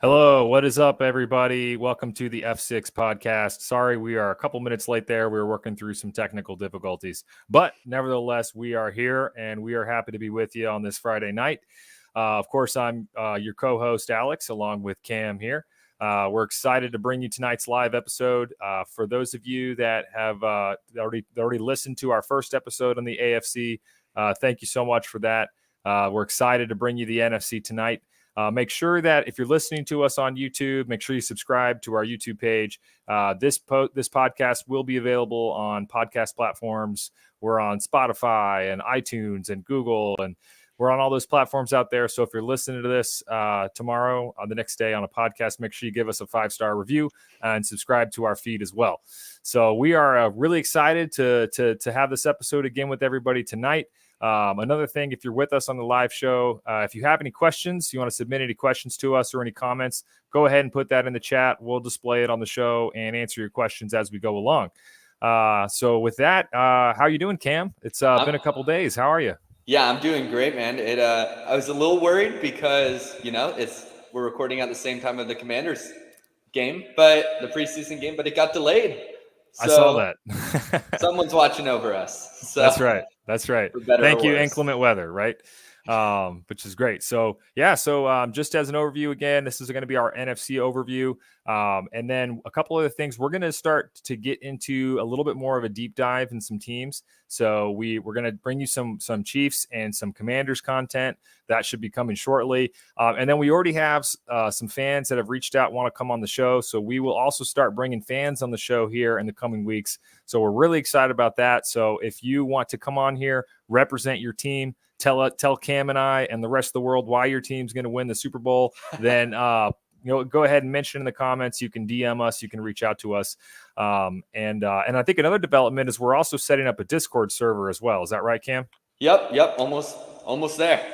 Hello, what is up, everybody? Welcome to the F6 podcast. Sorry, we are a couple minutes late there. We were working through some technical difficulties, but nevertheless, we are here and we are happy to be with you on this Friday night. Of course, I'm your co host, Alex, along with Cam here. We're excited to bring you tonight's live episode. For those of you that have already listened to our first episode on the AFC, thank you so much for that. We're excited to bring you the NFC tonight. Make sure that if you're listening to us on YouTube, make sure you subscribe to our YouTube page. This podcast will be available on podcast platforms. We're on Spotify and iTunes and Google, and we're on all those platforms out there. So if you're listening to this tomorrow on the next day on a podcast, make sure you give us a 5-star review and subscribe to our feed as well. So we are really excited to have this episode again with everybody tonight. Another thing, if you're with us on the live show, if you have any questions, you want to submit any questions to us or any comments, go ahead and put that in the chat. We'll display it on the show and answer your questions as we go along. So with that, how are you doing, Cam? It's been a couple days. How are you? Yeah, I'm doing great, man. I was a little worried because, we're recording at the same time of the Commanders game, but the preseason game, but it got delayed. So I saw that. Someone's watching over us. So That's right. Thank you, inclement weather, right? Which is great. So just as an overview again, this is going to be our NFC overview. And then a couple other things. We're going to start to get into a little bit more of a deep dive in some teams. So we're going to bring you some Chiefs and some Commanders content that should be coming shortly. And then we already have some fans that have reached out, want to come on the show. So we will also start bringing fans on the show here in the coming weeks. So we're really excited about that. So if you want to come on here, represent your team, tell Cam and I and the rest of the world why your team's going to win the Super Bowl, then go ahead and mention in the comments. You can DM us, you can reach out to us. And I think another development is we're also setting up a Discord server as well. Is that right, Cam? Yep. Almost there.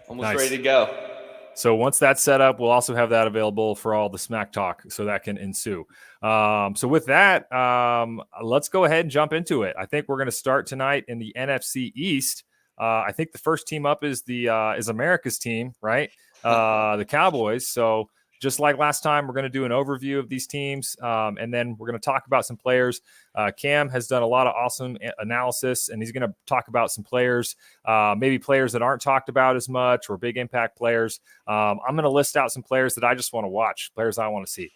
Almost nice. Ready to go. So once that's set up, we'll also have that available for all the smack talk, so that can ensue. So with that, let's go ahead and jump into it. I think we're going to start tonight in the NFC East. I think the first team up is America's team, right? The Cowboys. So just like last time, we're going to do an overview of these teams, and then we're going to talk about some players. Cam has done a lot of awesome analysis, and he's going to talk about some players, maybe players that aren't talked about as much or big impact players. I'm going to list out some players that I just want to watch, players I want to see.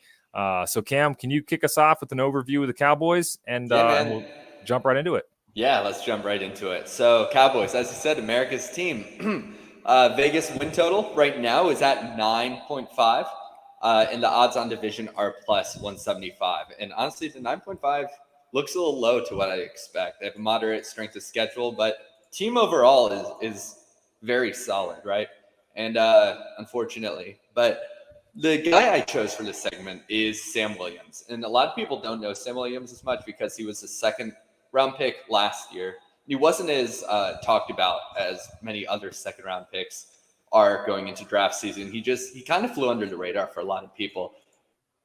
So, Cam, can you kick us off with an overview of the Cowboys, and we'll jump right into it? Yeah, let's jump right into it. So, Cowboys, as you said, America's team. Vegas win total right now is at 9.5. And the odds on division are plus 175. And honestly, the 9.5 looks a little low to what I expect. They have a moderate strength of schedule, but team overall is very solid, right? And unfortunately, but the guy I chose for this segment is Sam Williams. And a lot of people don't know Sam Williams as much because he was a second-round pick last year. He wasn't as talked about as many other second-round picks are going into draft season. He kind of flew under the radar for a lot of people.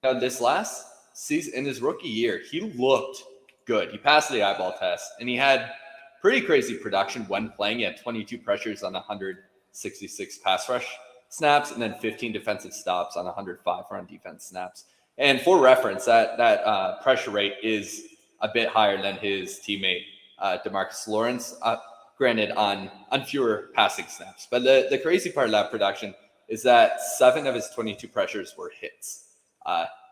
This last season, in his rookie year, he looked good. He passed the eyeball test, and he had pretty crazy production when playing. He had 22 pressures on 166 pass rush snaps, and then 15 defensive stops on 105 run defense snaps. And for reference, that pressure rate is a bit higher than his teammate DeMarcus Lawrence. Granted, on fewer passing snaps. But the crazy part of that production is that 7 of his 22 pressures were hits.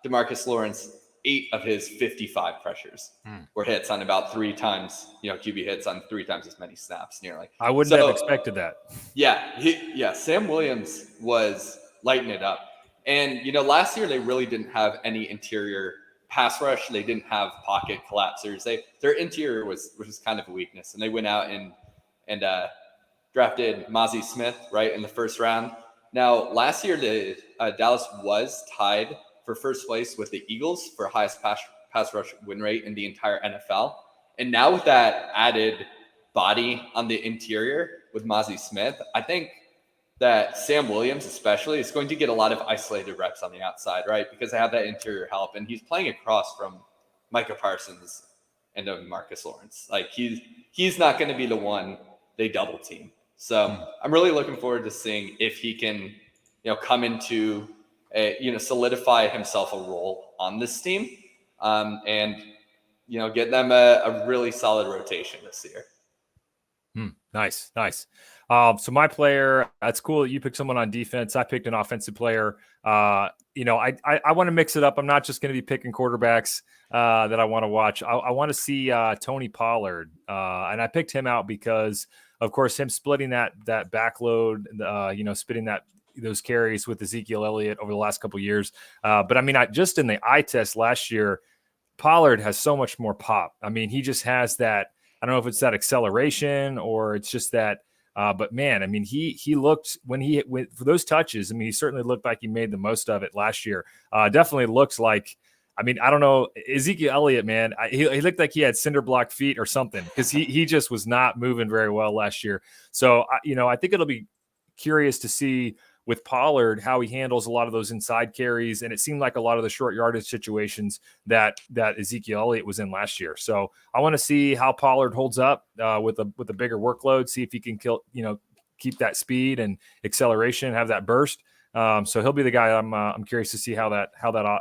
DeMarcus Lawrence, 8 of his 55 pressures were hits on about 3 times, QB hits on 3 times as many snaps nearly. I wouldn't have expected that. Yeah, Sam Williams was lighting it up. And, last year they really didn't have any interior pass rush. They didn't have pocket collapsers. Their interior was kind of a weakness. And they went out and drafted Mozzie Smith right in the first round. Now, last year, the Dallas was tied for first place with the Eagles for highest pass rush win rate in the entire NFL. And now with that added body on the interior with Mozzie Smith, I think that Sam Williams especially is going to get a lot of isolated reps on the outside, right? Because they have that interior help. And he's playing across from Micah Parsons and Marcus Lawrence. Like, he's not going to be the one they double team. So I'm really looking forward to seeing if he can, come into solidify himself a role on this team, and get them a really solid rotation this year. Nice. So my player, that's cool that you picked someone on defense. I picked an offensive player. I want to mix it up. I'm not just going to be picking quarterbacks that I want to watch. I want to see Tony Pollard, and I picked him out because, of course, him splitting that backload, splitting those carries with Ezekiel Elliott over the last couple of years. But I mean, just in the eye test last year, Pollard has so much more pop. I mean, he just has that. I don't know if it's that acceleration or it's just that, but man, I mean, he looked for those touches. I mean, he certainly looked like he made the most of it last year. Definitely looks like, I mean, I don't know, Ezekiel Elliott, man, he looked like he had cinder block feet or something because he just was not moving very well last year. So, I think it'll be curious to see with Pollard how he handles a lot of those inside carries, and it seemed like a lot of the short yardage situations that Ezekiel Elliott was in last year. So I want to see how Pollard holds up with a bigger workload, see if he can keep that speed and acceleration, have that burst. So he'll be the guy I'm curious to see how that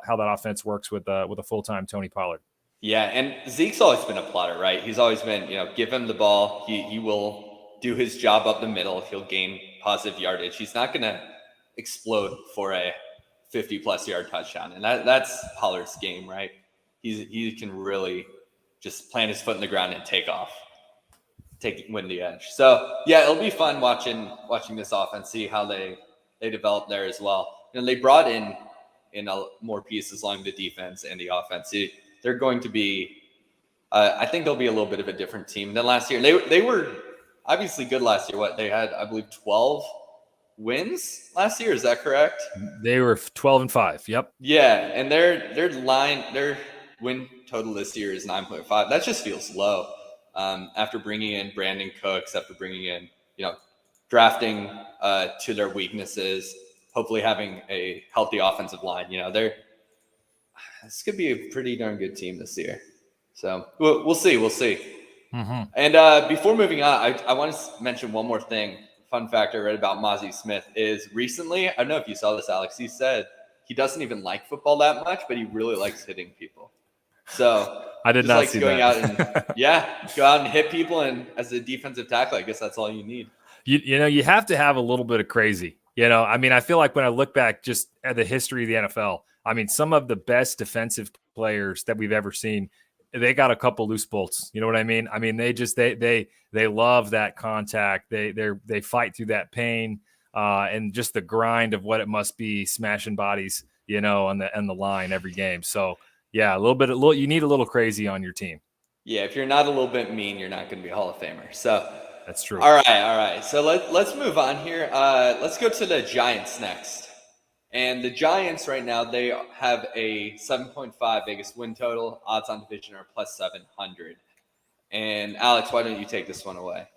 offense works with a full-time Tony Pollard. Yeah, and Zeke's always been a plotter, right? He's always been, give him the ball, he will do his job up the middle. He'll gain positive yardage. He's not going to explode for a 50-plus yard touchdown, and that's Pollard's game, right? He can really just plant his foot in the ground and take off, win the edge. So yeah, it'll be fun watching this offense, see how they develop there as well. They brought in more pieces along the defense and the offense. They're going to be, I think they'll be a little bit of a different team than last year. They were obviously good last year. They had, I believe, 12 wins last year. Is that correct? They were 12-5. Yep. Yeah, and their win total this year is 9.5. That just feels low. After bringing in Brandon Cooks, after bringing in, drafting to their weaknesses, hopefully having a healthy offensive line. This could be a pretty darn good team this year. So we'll see. Mm-hmm. And before moving on, I want to mention one more thing. Fun fact I read about Mozzie Smith is recently, I don't know if you saw this, Alex, he said he doesn't even like football that much, but he really likes hitting people. So I did not see going that. go out and hit people, and as a defensive tackle, I guess that's all you need. You have to have a little bit of crazy. I mean, I feel like when I look back just at the history of the NFL, I mean, some of the best defensive players that we've ever seen, they got a couple loose bolts. You know what I mean? I mean, they love that contact. They fight through that pain and just the grind of what it must be smashing bodies, on the line every game. So yeah, you need a little crazy on your team. Yeah, if you're not a little bit mean, you're not going to be a Hall of Famer. So that's true. All right. So let's move on here. Let's go to the Giants next. And the Giants right now, they have a 7.5 Vegas win total. Odds on division are plus 700. And Alex, why don't you take this one away?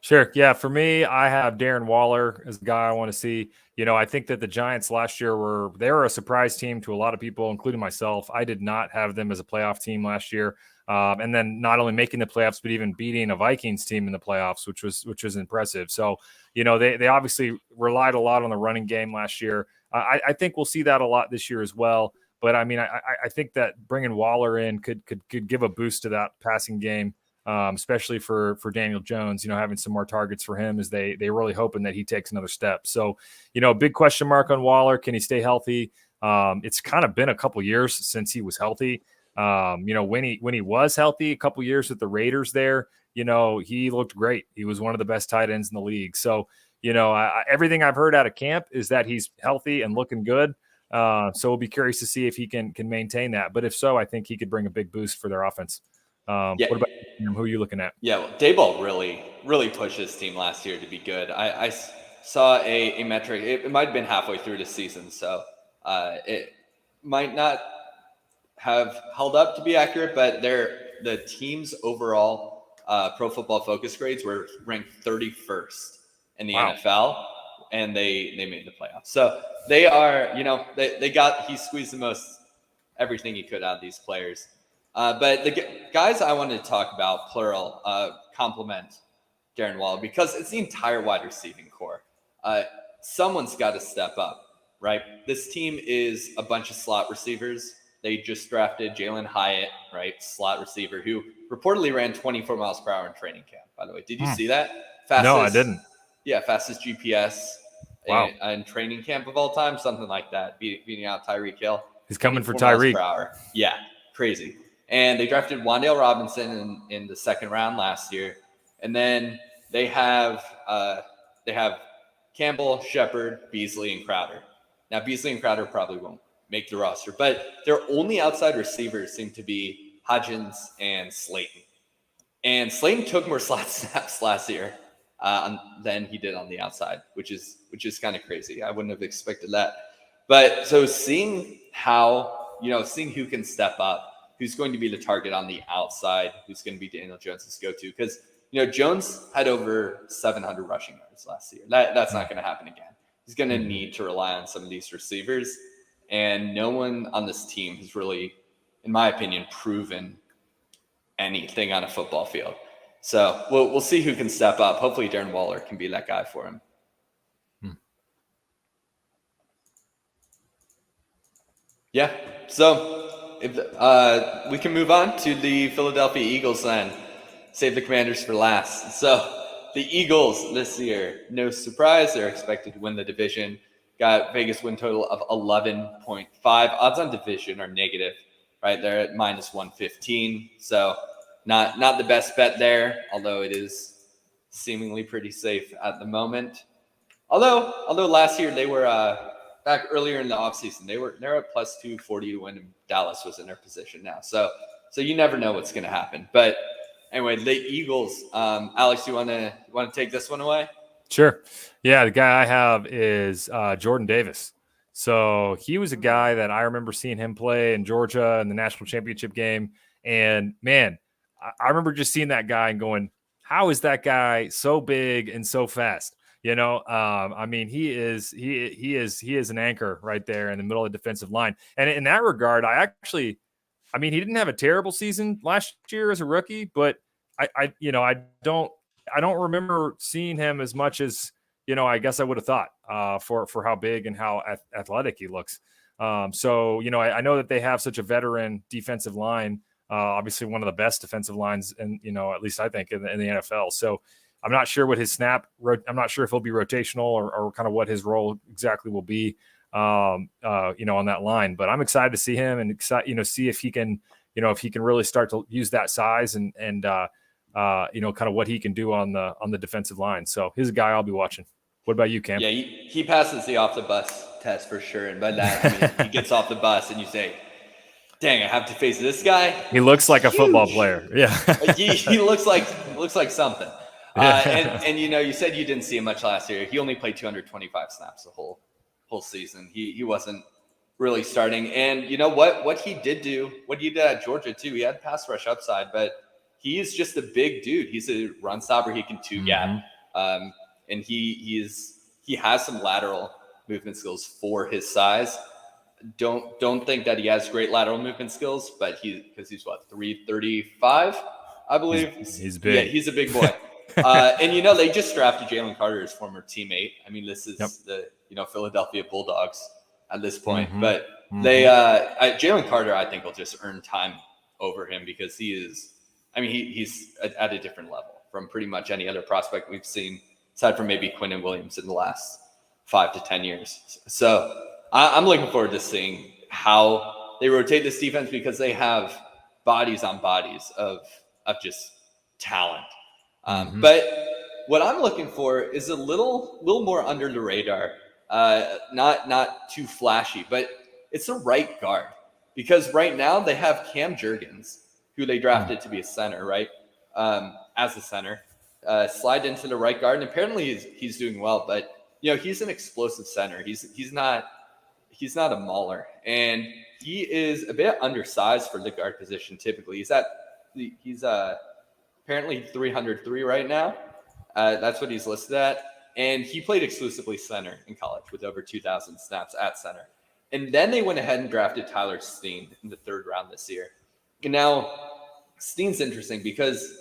Sure. Yeah. For me, I have Darren Waller as the guy I want to see. I think that the Giants last year were a surprise team to a lot of people, including myself. I did not have them as a playoff team last year. And then not only making the playoffs, but even beating a Vikings team in the playoffs, which was impressive. So, they obviously relied a lot on the running game last year. I think we'll see that a lot this year as well. But I mean, I think that bringing Waller in could give a boost to that passing game, especially for Daniel Jones. Having some more targets for him as they really hoping that he takes another step. So, a big question mark on Waller. Can he stay healthy? It's kind of been a couple years since he was healthy. When he was healthy, a couple years with the Raiders there, he looked great. He was one of the best tight ends in the league. So, everything I've heard out of camp is that he's healthy and looking good. So we'll be curious to see if he can maintain that. But if so, I think he could bring a big boost for their offense. What about him? Who are you looking at? Yeah, well, Daboll really pushed his team last year to be good. I saw a metric. It might have been halfway through the season, so it might not have held up to be accurate, but the team's overall Pro Football Focus grades were ranked 31st in the NFL, and they made the playoffs. So they are, he squeezed the most everything he could out of these players. But the guys I wanted to talk about, plural, compliment Darren Waller because it's the entire wide receiving core. Someone's got to step up, right? This team is a bunch of slot receivers. They just drafted Jalen Hyatt, right? Slot receiver who reportedly ran 24 miles per hour in training camp, by the way. Did you see that? No, I didn't. Yeah, fastest GPS Wow. in training camp of all time, something like that, beating out Tyreek Hill. He's coming for 24 miles Tyreek. per hour. Yeah, crazy. And they drafted Wan'Dale Robinson in the second round last year. And then they have Campbell, Shepard, Beasley, and Crowder. Now, Beasley and Crowder probably won't make the roster, but their only outside receivers seem to be Hodgins and Slayton. And Slayton took more slot snaps last year than he did on the outside, which is kind of crazy. I wouldn't have expected that. But so seeing who can step up, who's going to be the target on the outside, who's going to be Daniel Jones's go-to, because Jones had over 700 rushing yards last year. That's not going to happen again. He's going to need to rely on some of these receivers, and no one on this team has really, in my opinion, proven anything on a football field. So we'll see who can step up. Hopefully Darren Waller can be that guy for him. Yeah. So if we can move on to the Philadelphia Eagles then. Save the Commanders for last. So the Eagles this year, no surprise, they're expected to win the division. Got Vegas win total of 11.5. Odds on division are negative, right? They're at minus 115. So not the best bet there, although it is seemingly pretty safe at the moment. Although last year they were back earlier in the offseason, they're at plus 240 to win. Dallas was in their position now. So you never know what's going to happen. But anyway, the Eagles. Alex, you want to take this one away? Sure. Yeah, the guy I have is Jordan Davis. So he was a guy that I remember seeing him play in Georgia in the national championship game. And man, I remember just seeing that guy and going, how is that guy so big and so fast? I mean, he is an anchor right there in the middle of the defensive line. And in that regard, I mean, he didn't have a terrible season last year as a rookie, but I don't remember seeing him as much as, I guess I would have thought for how big and how athletic he looks. I know that they have such a veteran defensive line, obviously one of the best defensive lines, and at least I think in the NFL. So I'm not sure what his I'm not sure if he'll be rotational or kind of what his role exactly will be, on that line. But I'm excited to see him and see if he can, if he can really start to use that size and kind of what he can do on the defensive line. So he's a guy I'll be watching. What about you, Cam? Yeah, he passes the off the bus test for sure. And by that, I mean, he gets off the bus and you say, dang, I have to face this guy. He looks like a football player. Yeah. he looks like something. And you said you didn't see him much last year. He only played 225 snaps the whole season. He wasn't really starting. And you know what he did at Georgia too. He had pass rush upside, but he's just a big dude. He's a run stopper. He can two gap. And he has some lateral movement skills for his size. Don't think that he has great lateral movement skills, but because he's what, 335, I believe. He's big. Yeah, he's a big boy. And they just drafted Jalen Carter, his former teammate. I mean, this is the Philadelphia Bulldogs at this point, but they Jalen Carter, I think, will just earn time over him because he's at a different level from pretty much any other prospect we've seen, aside from maybe Quinnen Williams in the last 5 to 10 years. So I'm looking forward to seeing how they rotate this defense because they have bodies on bodies of just talent. But what I'm looking for is a little more under the radar, not too flashy, but it's a right guard because right now they have Cam Jurgens, who they drafted to be a center, right? As a center, slide into the right guard, and apparently he's doing well. But he's an explosive center. He's not a mauler, and he is a bit undersized for the guard position. Typically, he's apparently 303 right now. That's what he's listed at, and he played exclusively center in college with over 2,000 snaps at center. And then they went ahead and drafted Tyler Steen in the 3rd round this year. And now Steen's interesting because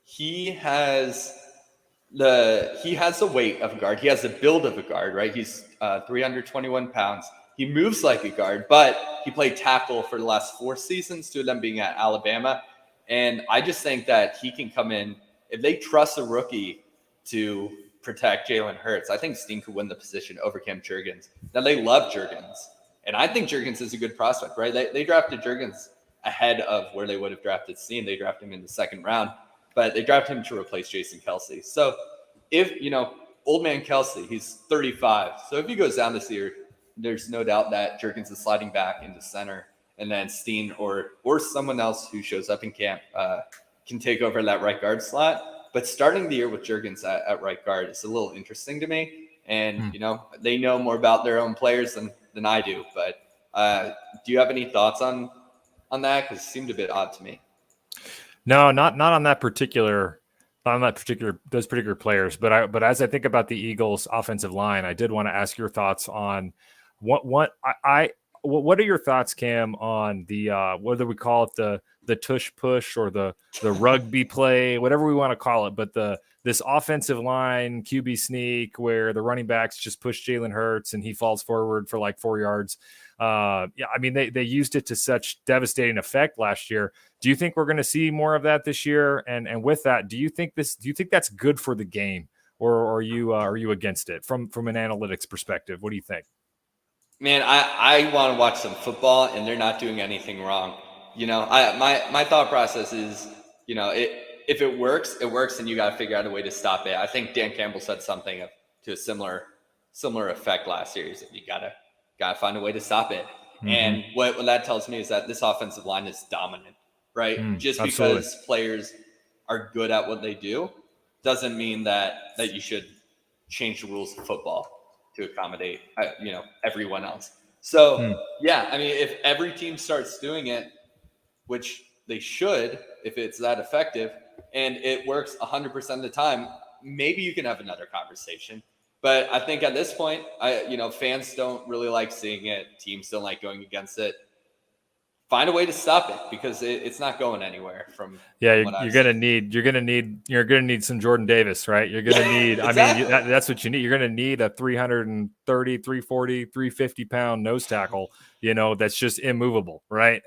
he has he has the weight of a guard. He has the build of a guard, right? He's 321 pounds. He moves like a guard, but he played tackle for the last 4 seasons, 2 of them being at Alabama. And I just think that he can come in. If they trust a rookie to protect Jalen Hurts, I think Steen could win the position over Cam Jurgens. Now, they love Jurgens, and I think Jurgens is a good prospect, right? They drafted Jurgens ahead of where they would have drafted Steen. They drafted him in the 2nd round, but they drafted him to replace Jason Kelsey. So if, old man Kelsey, he's 35. So if he goes down this year, there's no doubt that Jurgens is sliding back into center, and then Steen or someone else who shows up in camp can take over that right guard slot. But starting the year with Jurgens at right guard is a little interesting to me. And, they know more about their own players than I do. But do you have any thoughts on that? Because it seemed a bit odd to me. No, not on that particular, those particular players. But as I think about the Eagles' offensive line, I did want to ask your thoughts on what are your thoughts, Cam, on the whether we call it the tush push or the rugby play, whatever we want to call it, but this offensive line QB sneak where the running backs just push Jalen Hurts and he falls forward for like 4 yards. I mean, they used it to such devastating effect last year. Do you think we're going to see more of that this year? And with that, do you think that's good for the game, or are you against it from an analytics perspective? What do you think? Man, I want to watch some football, and they're not doing anything wrong. My thought process is, if it works, it works, and you got to figure out a way to stop it. I think Dan Campbell said something to a similar effect last year. He said you gotta find a way to stop it. Mm-hmm. And what that tells me is that this offensive line is dominant, right? Just absolutely. Because players are good at what they do doesn't mean that you should change the rules of football to accommodate, everyone else. So, yeah, I mean, if every team starts doing it, which they should, if it's that effective, and it works 100% of the time, maybe you can have another conversation. But I think at this point, fans don't really like seeing it. Teams don't like going against it. Find a way to stop it, because it's not going anywhere. You're gonna need some Jordan Davis, right? You're gonna need. Exactly. I mean, that's what you need. You're gonna need a 330, 340, 350 pound nose tackle. That's just immovable, right?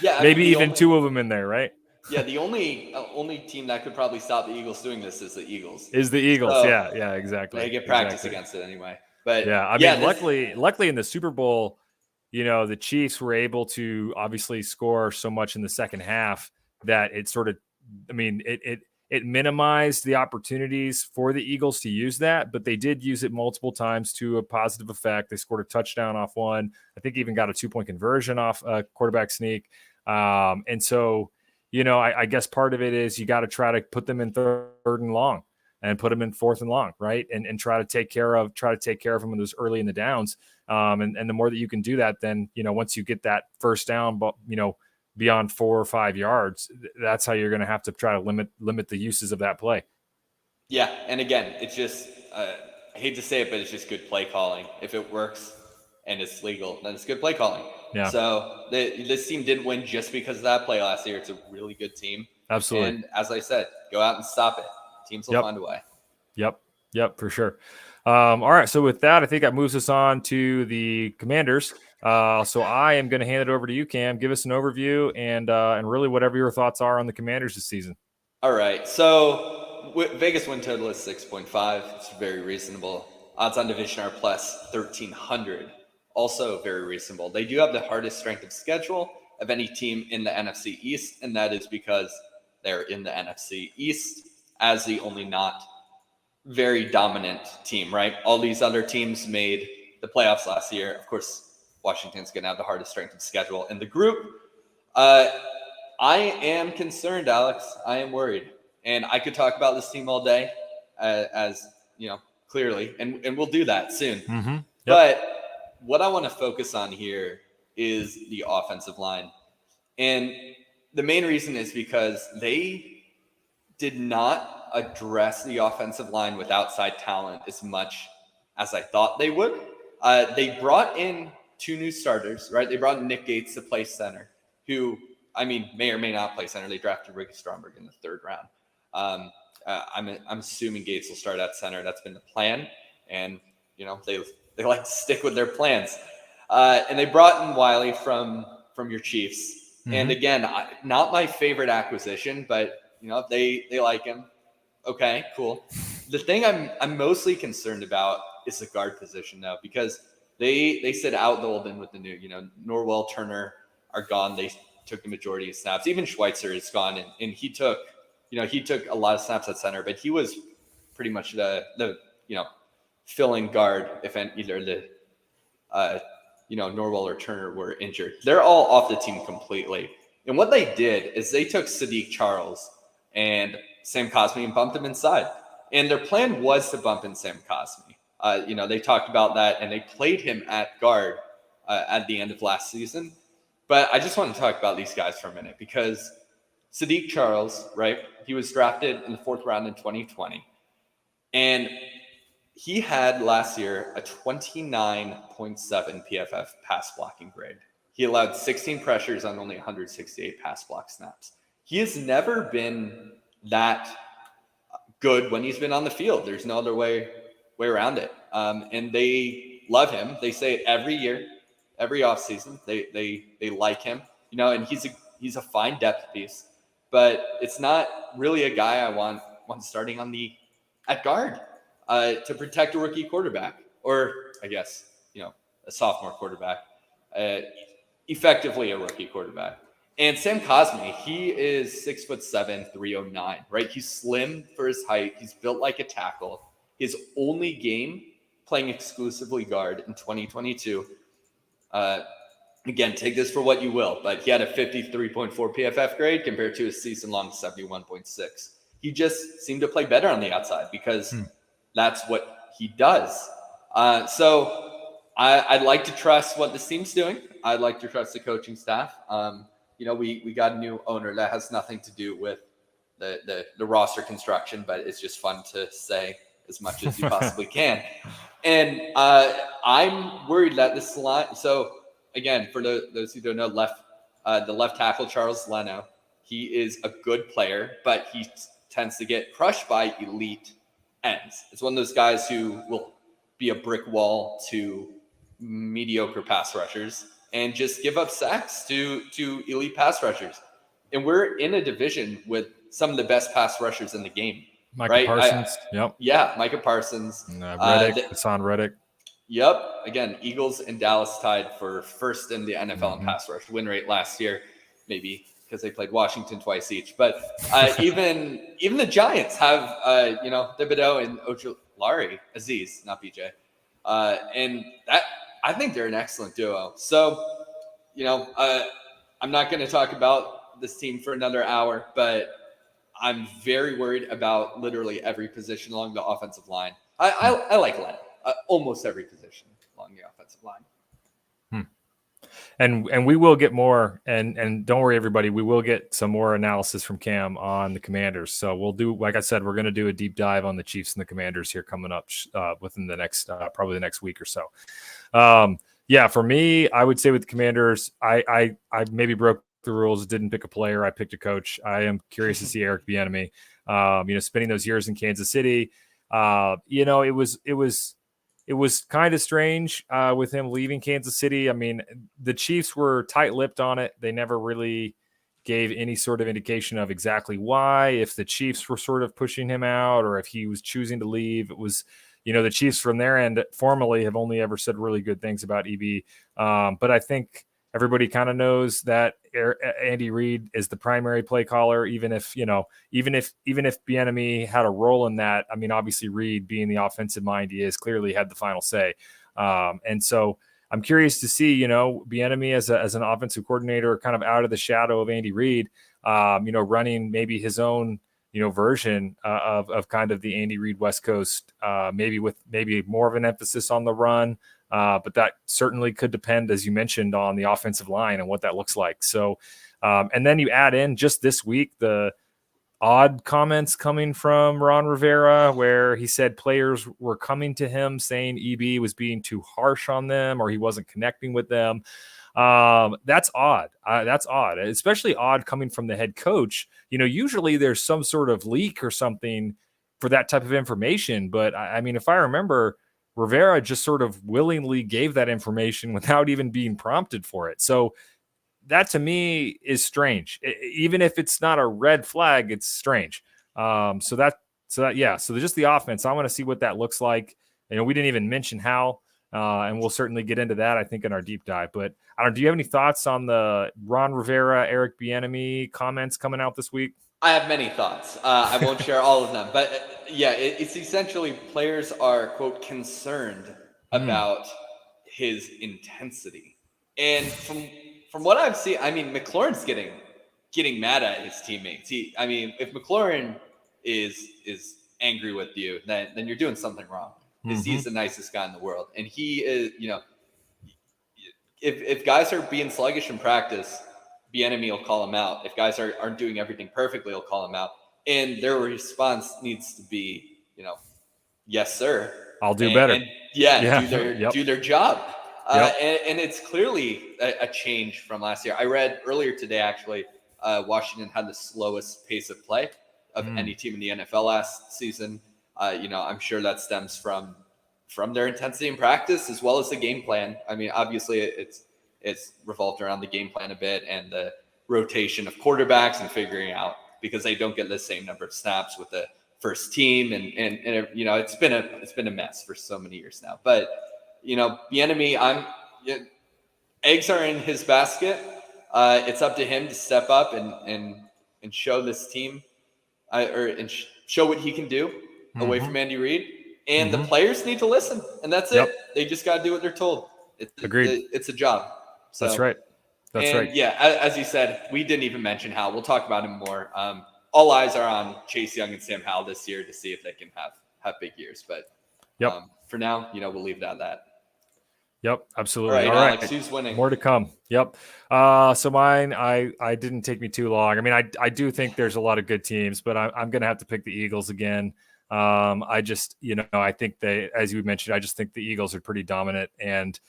Yeah, maybe even 2 of them in there, right? Yeah, the only team that could probably stop the Eagles doing this is the Eagles. So, yeah, exactly. They get practice against it anyway. But yeah, I mean, luckily in the Super Bowl, the Chiefs were able to obviously score so much in the second half that it sort of, I mean, it minimized the opportunities for the Eagles to use that, but they did use it multiple times to a positive effect. They scored a touchdown off one. I think even got a 2-point conversion off a quarterback sneak. And so, I guess part of it is you got to try to put them in 3rd and long and put them in 4th and long, right? And try to take care of them in those early in the downs. And the more that you can do that, then, once you get that first down, but, beyond 4 or 5 yards, that's how you're going to have to try to limit the uses of that play. Yeah. And again, it's just, I hate to say it, but it's just good play calling. If it works and it's legal, then it's good play calling. Yeah. So this team didn't win just because of that play last year. It's a really good team. Absolutely. And as I said, go out and stop it. Teams will find a way. Yep, for sure. All right. So with that, I think that moves us on to the Commanders. So I am going to hand it over to you, Cam. Give us an overview and really whatever your thoughts are on the Commanders this season. All right. So Vegas win total is 6.5. It's very reasonable. Odds on division are plus 1,300. Also very reasonable. They do have the hardest strength of schedule of any team in the NFC East, and that is because they're in the NFC East as the only not very dominant team, right? All these other teams made the playoffs last year. Of course, Washington's going to have the hardest strength of schedule in the group. I am concerned, Alex. I am worried. And I could talk about this team all day, as clearly, and we'll do that soon. Mm-hmm. Yep. But what I want to focus on here is the offensive line. And the main reason is because they did not address the offensive line with outside talent as much as I thought they would. They brought in 2 new starters, right? They brought in Nick Gates to play center, who, may or may not play center. They drafted Ricky Stromberg in the 3rd round. I'm assuming Gates will start at center. That's been the plan, and they like to stick with their plans. And they brought in Wiley from your Chiefs, and again, not my favorite acquisition, but they like him. Okay, cool. The thing I'm mostly concerned about is the guard position though, because they said out Golden with the new, Norwell, Turner are gone. They took the majority of snaps. Even Schweitzer is gone, and he took a lot of snaps at center, but he was pretty much the filling guard if either the Norwell or Turner were injured. They're all off the team completely. And what they did is they took Sadiq Charles and Sam Cosmi and bumped them inside. And their plan was to bump in Sam Cosmi. They talked about that, and they played him at guard at the end of last season. But I just want to talk about these guys for a minute, because Sadiq Charles, right? He was drafted in the 4th round in 2020. And he had last year a 29.7 PFF pass blocking grade. He allowed 16 pressures on only 168 pass block snaps. He has never been that good when he's been on the field. There's no other way around it. And they love him. They say it every year, every offseason. They like him, and he's a fine depth piece, but it's not really a guy I want starting at guard to protect a rookie quarterback, or I guess, a sophomore quarterback, effectively a rookie quarterback. And Sam Cosmi, he is 6'7", 309, right? He's slim for his height. He's built like a tackle. His only game playing exclusively guard in 2022. Again, take this for what you will, but he had a 53.4 PFF grade compared to his season-long 71.6. He just seemed to play better on the outside because that's what he does. So I'd like to trust what this team's doing. I'd like to trust the coaching staff. We got a new owner. That has nothing to do with the roster construction, but it's just fun to say as much as you possibly can. And I'm worried that this line. So again, for those who don't know, the left tackle Charles Leno, he is a good player, but he tends to get crushed by elite ends. It's one of those guys who will be a brick wall to mediocre pass rushers and just give up sacks to elite pass rushers. And we're in a division with some of the best pass rushers in the game. Micah Parsons. Yep. Yeah, Micah Parsons. Hassan Reddick. Yep. Again, Eagles and Dallas tied for first in the NFL in pass rush win rate last year, maybe because they played Washington twice each. But even the Giants have, Thibodeau and Ojulari, Aziz, not BJ. And that, I think they're an excellent duo. So, I'm not going to talk about this team for another hour, but I'm very worried about literally every position along the offensive line. I like Len. Almost every position along the offensive line. And we will get more, and don't worry, everybody, we will get some more analysis from Cam on the Commanders. So we'll do, like I said, we're going to do a deep dive on the Chiefs and the Commanders here coming up within the next, probably the next week or so. For me, I would say with the Commanders, I maybe broke the rules, didn't pick a player, I picked a coach. I am curious to see Eric Bieniemy. Spending those years in Kansas City, it was kind of strange with him leaving Kansas City. I mean, the Chiefs were tight-lipped on it. They never really gave any sort of indication of exactly why, if the Chiefs were sort of pushing him out or if he was choosing to leave. It was, the Chiefs from their end formally have only ever said really good things about EB. But I think everybody kind of knows that Andy Reid is the primary play caller, even if Bieniemy had a role in that. I mean, obviously Reid, being the offensive mind he is, clearly had the final say. And so I'm curious to see, Bieniemy as an offensive coordinator, kind of out of the shadow of Andy Reid, running maybe his own, version of kind of the Andy Reid West Coast, maybe with maybe more of an emphasis on the run. But that certainly could depend, as you mentioned, on the offensive line and what that looks like. So, and then you add in just this week the odd comments coming from Ron Rivera, where he said players were coming to him saying EB was being too harsh on them or he wasn't connecting with them. That's odd. That's odd, especially odd coming from the head coach. Usually there's some sort of leak or something for that type of information. But I mean, if I remember, Rivera just sort of willingly gave that information without even being prompted for it. So that to me is strange. Even if it's not a red flag, it's strange. So just the offense. I want to see what that looks like. We didn't even mention how, and we'll certainly get into that, I think, in our deep dive. But I don't know. Do you have any thoughts on the Ron Rivera, Eric Bieniemy comments coming out this week? I have many thoughts. I won't share all of them, but it's essentially players are, quote, concerned about his intensity. And from what I've seen, I mean, McLaurin's getting mad at his teammates. If McLaurin is angry with you, then you're doing something wrong. Because he's the nicest guy in the world. And he is, if guys are being sluggish in practice, Bieniemy will call him out. If guys aren't doing everything perfectly, he'll call him out. And their response needs to be, yes, sir. I'll do better. Do their job. Yep. And it's clearly a change from last year. I read earlier today, actually, Washington had the slowest pace of play of any team in the NFL last season. I'm sure that stems from their intensity in practice as well as the game plan. I mean, obviously it's revolved around the game plan a bit and the rotation of quarterbacks and figuring out because they don't get the same number of snaps with the first team. And it's been a mess for so many years now. But, Bieniemy, eggs are in his basket. It's up to him to step up and show this team and show what he can do away from Andy Reid. And the players need to listen. And that's it. They just got to do what they're told. Agreed. It's a job. So, that's right. That's right. Yeah, as you said, we didn't even mention Howell. We'll talk about him more. All eyes are on Chase Young and Sam Howell this year to see if they can have big years. But for now, we'll leave it at that. Yep, absolutely. All right, Alex, who's winning? More to come. Yep. So mine, I didn't take me too long. I mean, I do think there's a lot of good teams, but I'm going to have to pick the Eagles again. I just, I think they, as you mentioned, I just think the Eagles are pretty dominant. And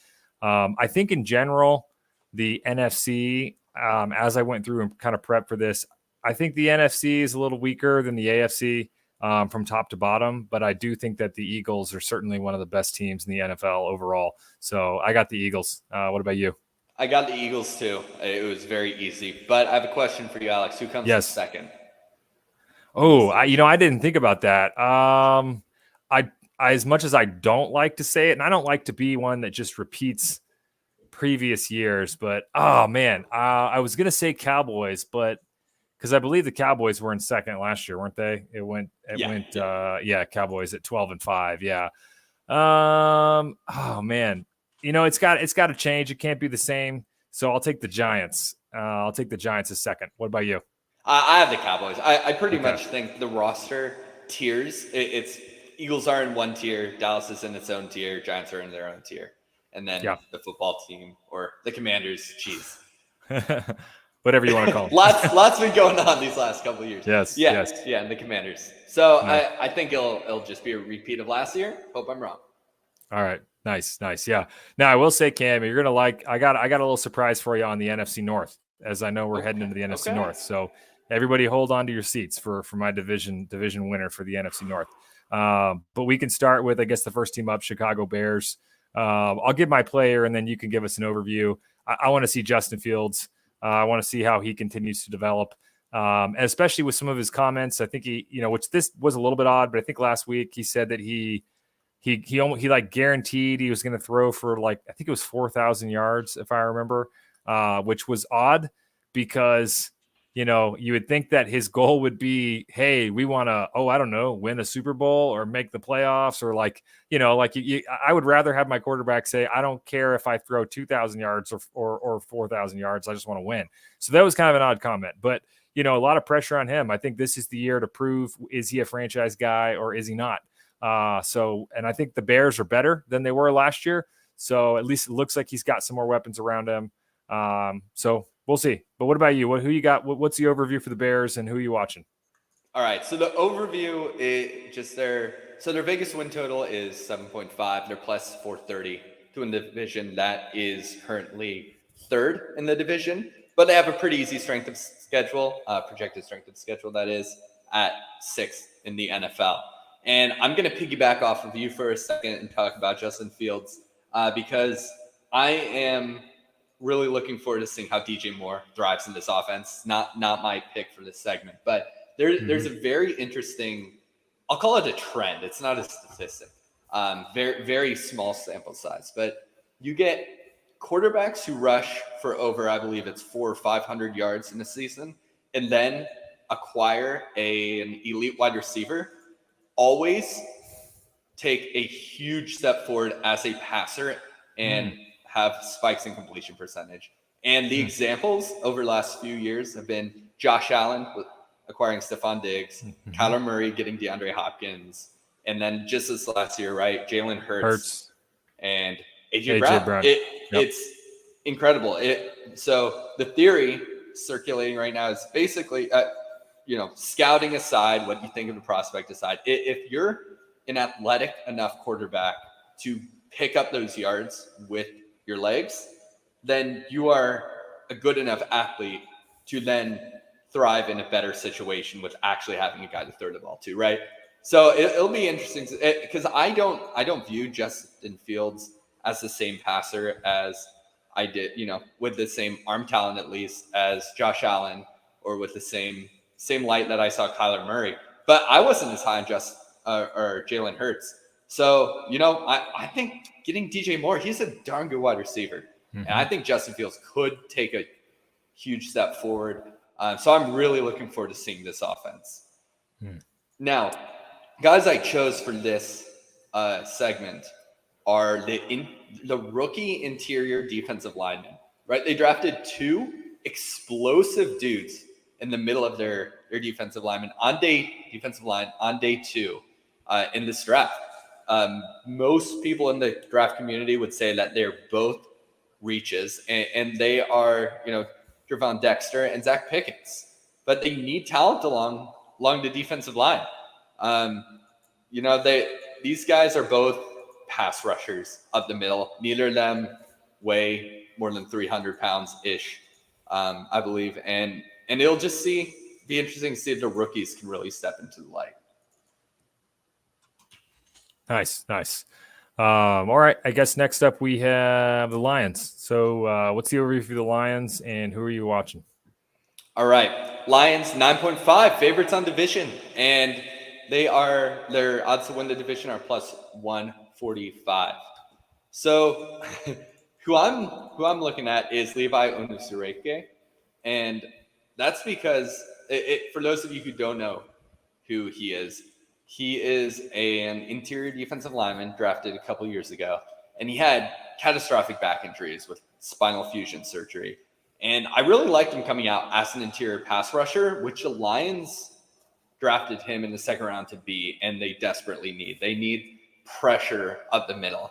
I think in general, the NFC, as I went through and kind of prepped for this, I think the NFC is a little weaker than the AFC from top to bottom, but I do think that the Eagles are certainly one of the best teams in the NFL overall. So I got the Eagles. What about you? I got the Eagles too. It was very easy, but I have a question for you, Alex. Who comes in second? Oh, I didn't think about that. I as much as I don't like to say it, and I don't like to be one that just repeats previous years, but oh man, I was gonna say Cowboys, but because I believe the Cowboys were in second last year, weren't they? It went Cowboys at 12-5. Yeah. Oh man, it's got to change. It can't be the same. So I'll take the Giants. I'll take the Giants as second. What about you? I have the Cowboys. I pretty much think the roster tiers, it's Eagles are in one tier, Dallas is in its own tier, Giants are in their own tier. And then the football team or the Commanders, cheese. Whatever you want to call them. lots been going on these last couple of years. Yes. Yeah, and the Commanders. So I think it'll just be a repeat of last year. Hope I'm wrong. All right. Nice. Yeah. Now I will say, Cam, you're gonna I got a little surprise for you on the NFC North, as I know we're heading into the NFC North. So everybody hold on to your seats for my division winner for the NFC North. But we can start with, I guess, the first team up, Chicago Bears. I'll give my player, and then you can give us an overview. I want to see Justin Fields. I want to see how he continues to develop, and especially with some of his comments. I think he, which this was a little bit odd, but I think last week he said that he like guaranteed he was going to throw for I think it was 4,000 yards, if I remember, which was odd because you would think that his goal would be, hey, we want to, I don't know, win a Super Bowl or make the playoffs or I would rather have my quarterback say, I don't care if I throw 2,000 yards or 4,000 yards. I just want to win. So that was kind of an odd comment, but a lot of pressure on him. I think this is the year to prove, is he a franchise guy or is he not? And I think the Bears are better than they were last year. So at least it looks like he's got some more weapons around him. So we'll see. But what about you? Who you got? What's the overview for the Bears and who are you watching? All right. So the overview is just their Vegas win total is 7.5. They're plus 430 to a division that is currently third in the division, but they have a pretty easy strength of schedule, projected strength of schedule, that is, at 6th in the NFL. And I'm going to piggyback off of you for a second and talk about Justin Fields because I am really looking forward to seeing how DJ Moore thrives in this offense. Not my pick for this segment, but there's a very interesting, I'll call it a trend. It's not a statistic. Very, very small sample size, but you get quarterbacks who rush for over, I believe it's 400 or 500 yards in a season, and then acquire an elite wide receiver, always take a huge step forward as a passer and have spikes in completion percentage. And the examples over the last few years have been Josh Allen acquiring Stephon Diggs, Kyler Murray getting DeAndre Hopkins, and then just this last year, right, Jalen Hurts and AJ Brown. It's incredible. So the theory circulating right now is basically, scouting aside, what you think of the prospect aside, if you're an athletic enough quarterback to pick up those yards with your legs, then you are a good enough athlete to then thrive in a better situation with actually having a guy to throw the ball to, right? So it'll be interesting because I don't view Justin Fields as the same passer as I did, with the same arm talent at least as Josh Allen, or with the same light that I saw Kyler Murray. But I wasn't as high on or Jalen Hurts. So, I think getting DJ Moore, he's a darn good wide receiver. And I think Justin Fields could take a huge step forward. So I'm really looking forward to seeing this offense. Now, guys I chose for this segment are the rookie interior defensive linemen, right? They drafted 2 explosive dudes in the middle of their defensive linemen on day 2 in this draft. Most people in the draft community would say that they're both reaches, and they are, Trevon Dexter and Zach Pickens, but they need talent along the defensive line. These guys are both pass rushers up the middle. Neither of them weigh more than 300 pounds ish, I believe. And it'll just be interesting to see if the rookies can really step into the light. Nice. All right. I guess next up we have the Lions. So what's the overview for the Lions and who are you watching? All right. Lions 9.5 favorites on division, and their odds to win the division are plus 145. So who I'm looking at is Levi Onwuzurike, and that's because for those of you who don't know who he is an interior defensive lineman drafted a couple years ago, and he had catastrophic back injuries with spinal fusion surgery. And I really liked him coming out as an interior pass rusher, which the Lions drafted him in the second round to be, and they desperately need. They need pressure up the middle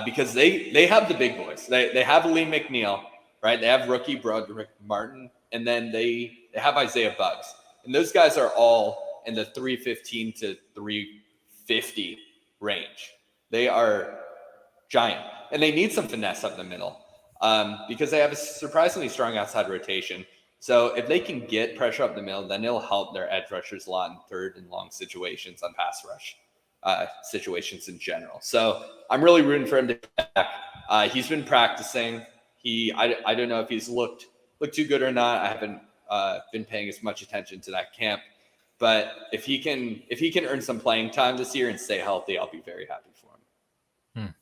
because they have the big boys. They have Lee McNeil, right? They have rookie Broderick Martin, and then they have Isaiah Buggs. And those guys are all in the 315 to 350 range. They are giant, and they need some finesse up the middle because they have a surprisingly strong outside rotation. So if they can get pressure up the middle, then it'll help their edge rushers a lot in third and long situations on pass rush situations in general. So I'm really rooting for him to get back. He's been practicing. I don't know if he's looked too good or not. I haven't been paying as much attention to that camp. But if he can earn some playing time this year and stay healthy, I'll be very happy for him.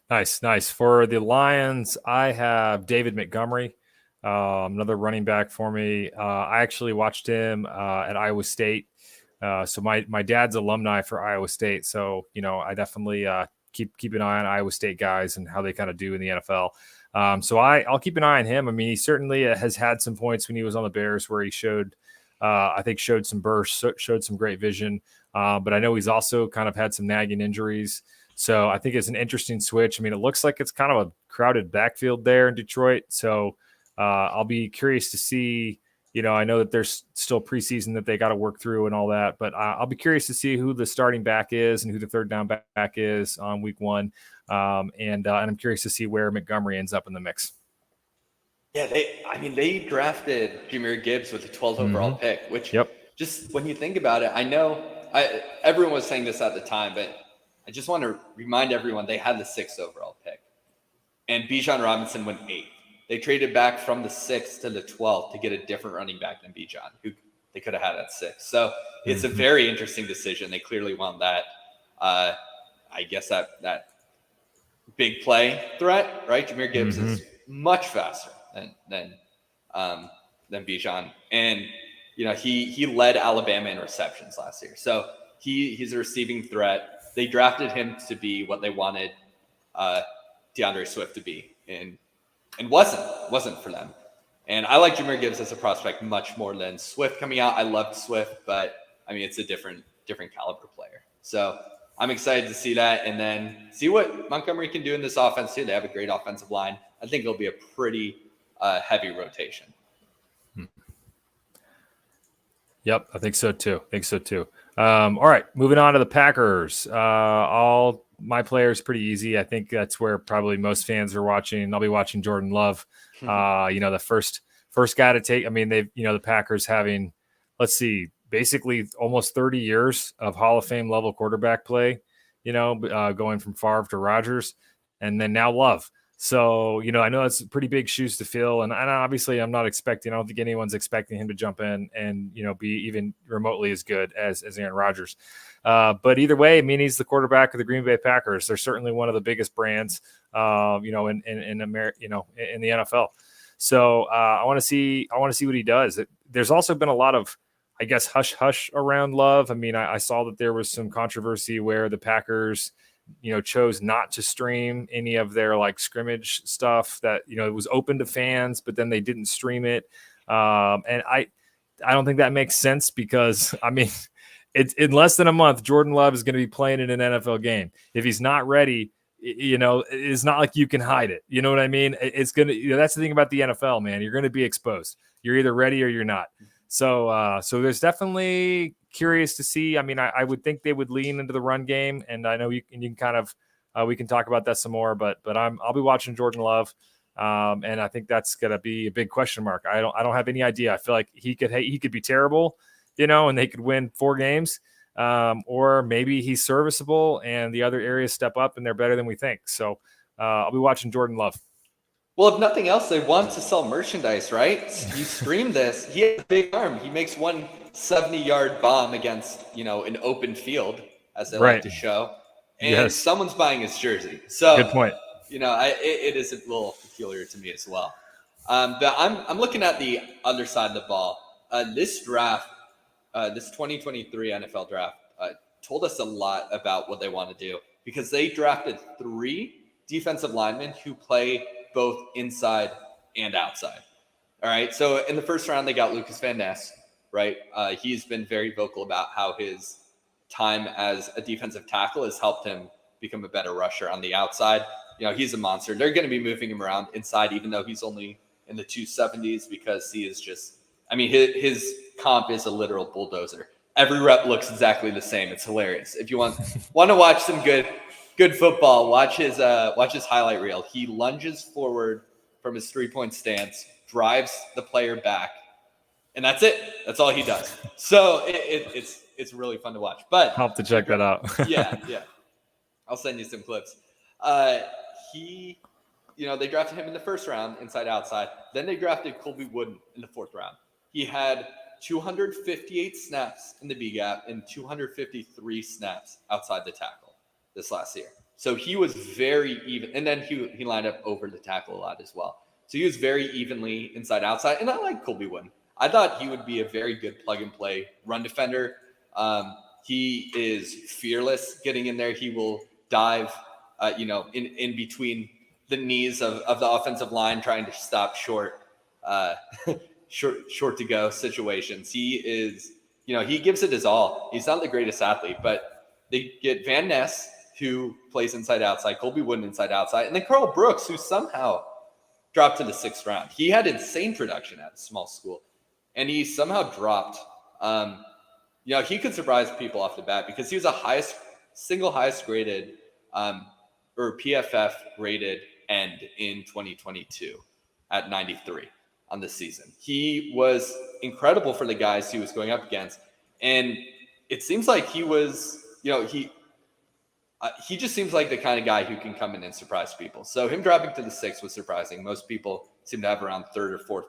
Nice. For the Lions, I have David Montgomery, another running back for me. I actually watched him at Iowa State. So my dad's alumni for Iowa State. So, I definitely keep an eye on Iowa State guys and how they kind of do in the NFL. So I'll keep an eye on him. I mean, he certainly has had some points when he was on the Bears where he showed some bursts, showed some great vision. But I know he's also kind of had some nagging injuries. So I think it's an interesting switch. I mean, it looks like it's kind of a crowded backfield there in Detroit. So I'll be curious to see, I know that there's still preseason that they got to work through and all that, but I'll be curious to see who the starting back is and who the third down back is on week 1. And I'm curious to see where Montgomery ends up in the mix. Yeah, they drafted Jahmyr Gibbs with a 12th overall pick, which just when you think about it, I know everyone was saying this at the time, but I just want to remind everyone they had the 6th overall pick, and Bijan Robinson went 8th. They traded back from the 6th to the 12th to get a different running back than Bijan, who they could have had at 6. So it's a very interesting decision. They clearly want that. I guess that big play threat, right? Jahmyr Gibbs is much faster than Bijan, and he led Alabama in receptions last year. So he's a receiving threat. They drafted him to be what they wanted DeAndre Swift to be, and wasn't for them. And I like Jahmyr Gibbs as a prospect much more than Swift coming out. I loved Swift, but I mean it's a different caliber player. So I'm excited to see that, and then see what Montgomery can do in this offense too. They have a great offensive line. I think it'll be a pretty heavy rotation. Yep, I think so too. All right, moving on to the Packers. All my players pretty easy. I think that's where probably most fans are watching. I'll be watching Jordan Love. The first guy to take. I mean, the Packers having, let's see, basically almost 30 years of Hall of Fame level quarterback play. Going from Favre to Rodgers, and then now Love. So, I know it's pretty big shoes to fill. And obviously I don't think anyone's expecting him to jump in and, be even remotely as good as Aaron Rodgers. But either way, I mean, he's the quarterback of the Green Bay Packers. They're certainly one of the biggest brands, in America, in the NFL. So I want to see what he does. There's also been a lot of, I guess, hush around Love. I mean, I saw that there was some controversy where the Packers, chose not to stream any of their like scrimmage stuff that, it was open to fans, but then they didn't stream it. And I don't think that makes sense because, I mean, it's in less than a month, Jordan Love is going to be playing in an NFL game. If he's not ready, it's not like you can hide it. You know what I mean? It's going to, that's the thing about the NFL, man. You're going to be exposed. You're either ready or you're not. So there's definitely curious to see. I mean, I would think they would lean into the run game, and I know you can kind of we can talk about that some more. But I'll be watching Jordan Love, and I think that's gonna be a big question mark. I don't have any idea. I feel like he could be terrible, and they could win 4 games, or maybe he's serviceable and the other areas step up and they're better than we think. So I'll be watching Jordan Love. Well, if nothing else, they want to sell merchandise, right? You stream this. He has a big arm. He makes one 70-yard bomb against, an open field, as they like to show. And someone's buying his jersey. So good point. It is a little peculiar to me as well. But I'm looking at the other side of the ball. This draft, this 2023 NFL draft, told us a lot about what they want to do because they drafted 3 defensive linemen who play both inside and outside. All right. So in the first round, they got Lucas Van Ness, right? He's been very vocal about how his time as a defensive tackle has helped him become a better rusher on the outside. He's a monster. They're going to be moving him around inside, even though he's only in the 270s because he is just, I mean, his comp is a literal bulldozer. Every rep looks exactly the same. It's hilarious. If you want to watch some good football, watch his highlight reel. He lunges forward from his 3-point stance, drives the player back, and that's it. That's all he does. So it's really fun to watch. But I'll have to check that out. yeah. I'll send you some clips. They drafted him in the first round, inside outside. Then they drafted Colby Wooden in the 4th round. He had 258 snaps in the B gap and 253 snaps outside the tackle this last year. So he was very even. And then he lined up over the tackle a lot as well. So he was very evenly inside outside. And I like Colby Wooden. I thought he would be a very good plug and play run defender. He is fearless getting in there. He will dive, in between the knees of the offensive line, trying to stop short to go situations. He is, he gives it his all. He's not the greatest athlete, but they get Van Ness, who plays inside outside, Colby Wooden inside outside, and then Carl Brooks, who somehow dropped to the 6th round. He had insane production at a small school, and he somehow dropped. He could surprise people off the bat because he was the highest graded or PFF graded end in 2022 at 93 on the season. He was incredible for the guys he was going up against. And it seems like he was, he just seems like the kind of guy who can come in and surprise people. So him dropping to the 6th was surprising. Most people seem to have around 3rd or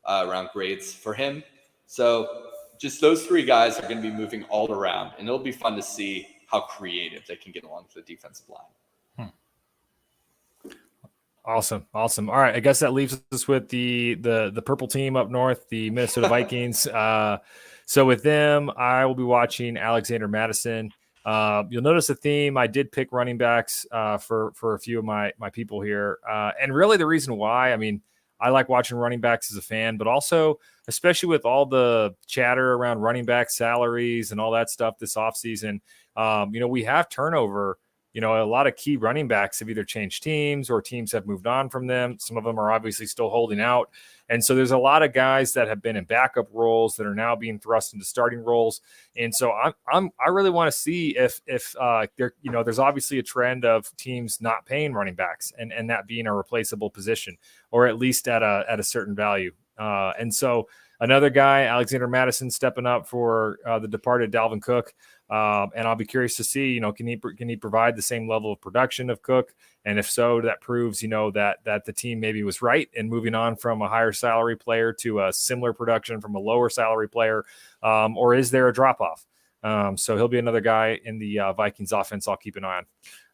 4th round grades for him. So just those 3 guys are going to be moving all around, and it'll be fun to see how creative they can get along the defensive line. Awesome. All right, I guess that leaves us with the purple team up north, the Minnesota Vikings. So with them, I will be watching Alexander Mattison. You'll notice a theme. I did pick running backs for a few of my people here, and really the reason why, I mean, I like watching running backs as a fan, but also especially with all the chatter around running back salaries and all that stuff this offseason, we have turnover. A lot of key running backs have either changed teams or teams have moved on from them. Some of them are obviously still holding out. And so there's a lot of guys that have been in backup roles that are now being thrust into starting roles. And so I really want to see if there's obviously a trend of teams not paying running backs and that being a replaceable position, or at least at a certain value. And so another guy, Alexander Mattison, stepping up for the departed Dalvin Cook. And I'll be curious to see, can he provide the same level of production of Cook? And if so, that proves, that the team maybe was right in moving on from a higher salary player to a similar production from a lower salary player. Or is there a drop off? So he'll be another guy in the Vikings offense I'll keep an eye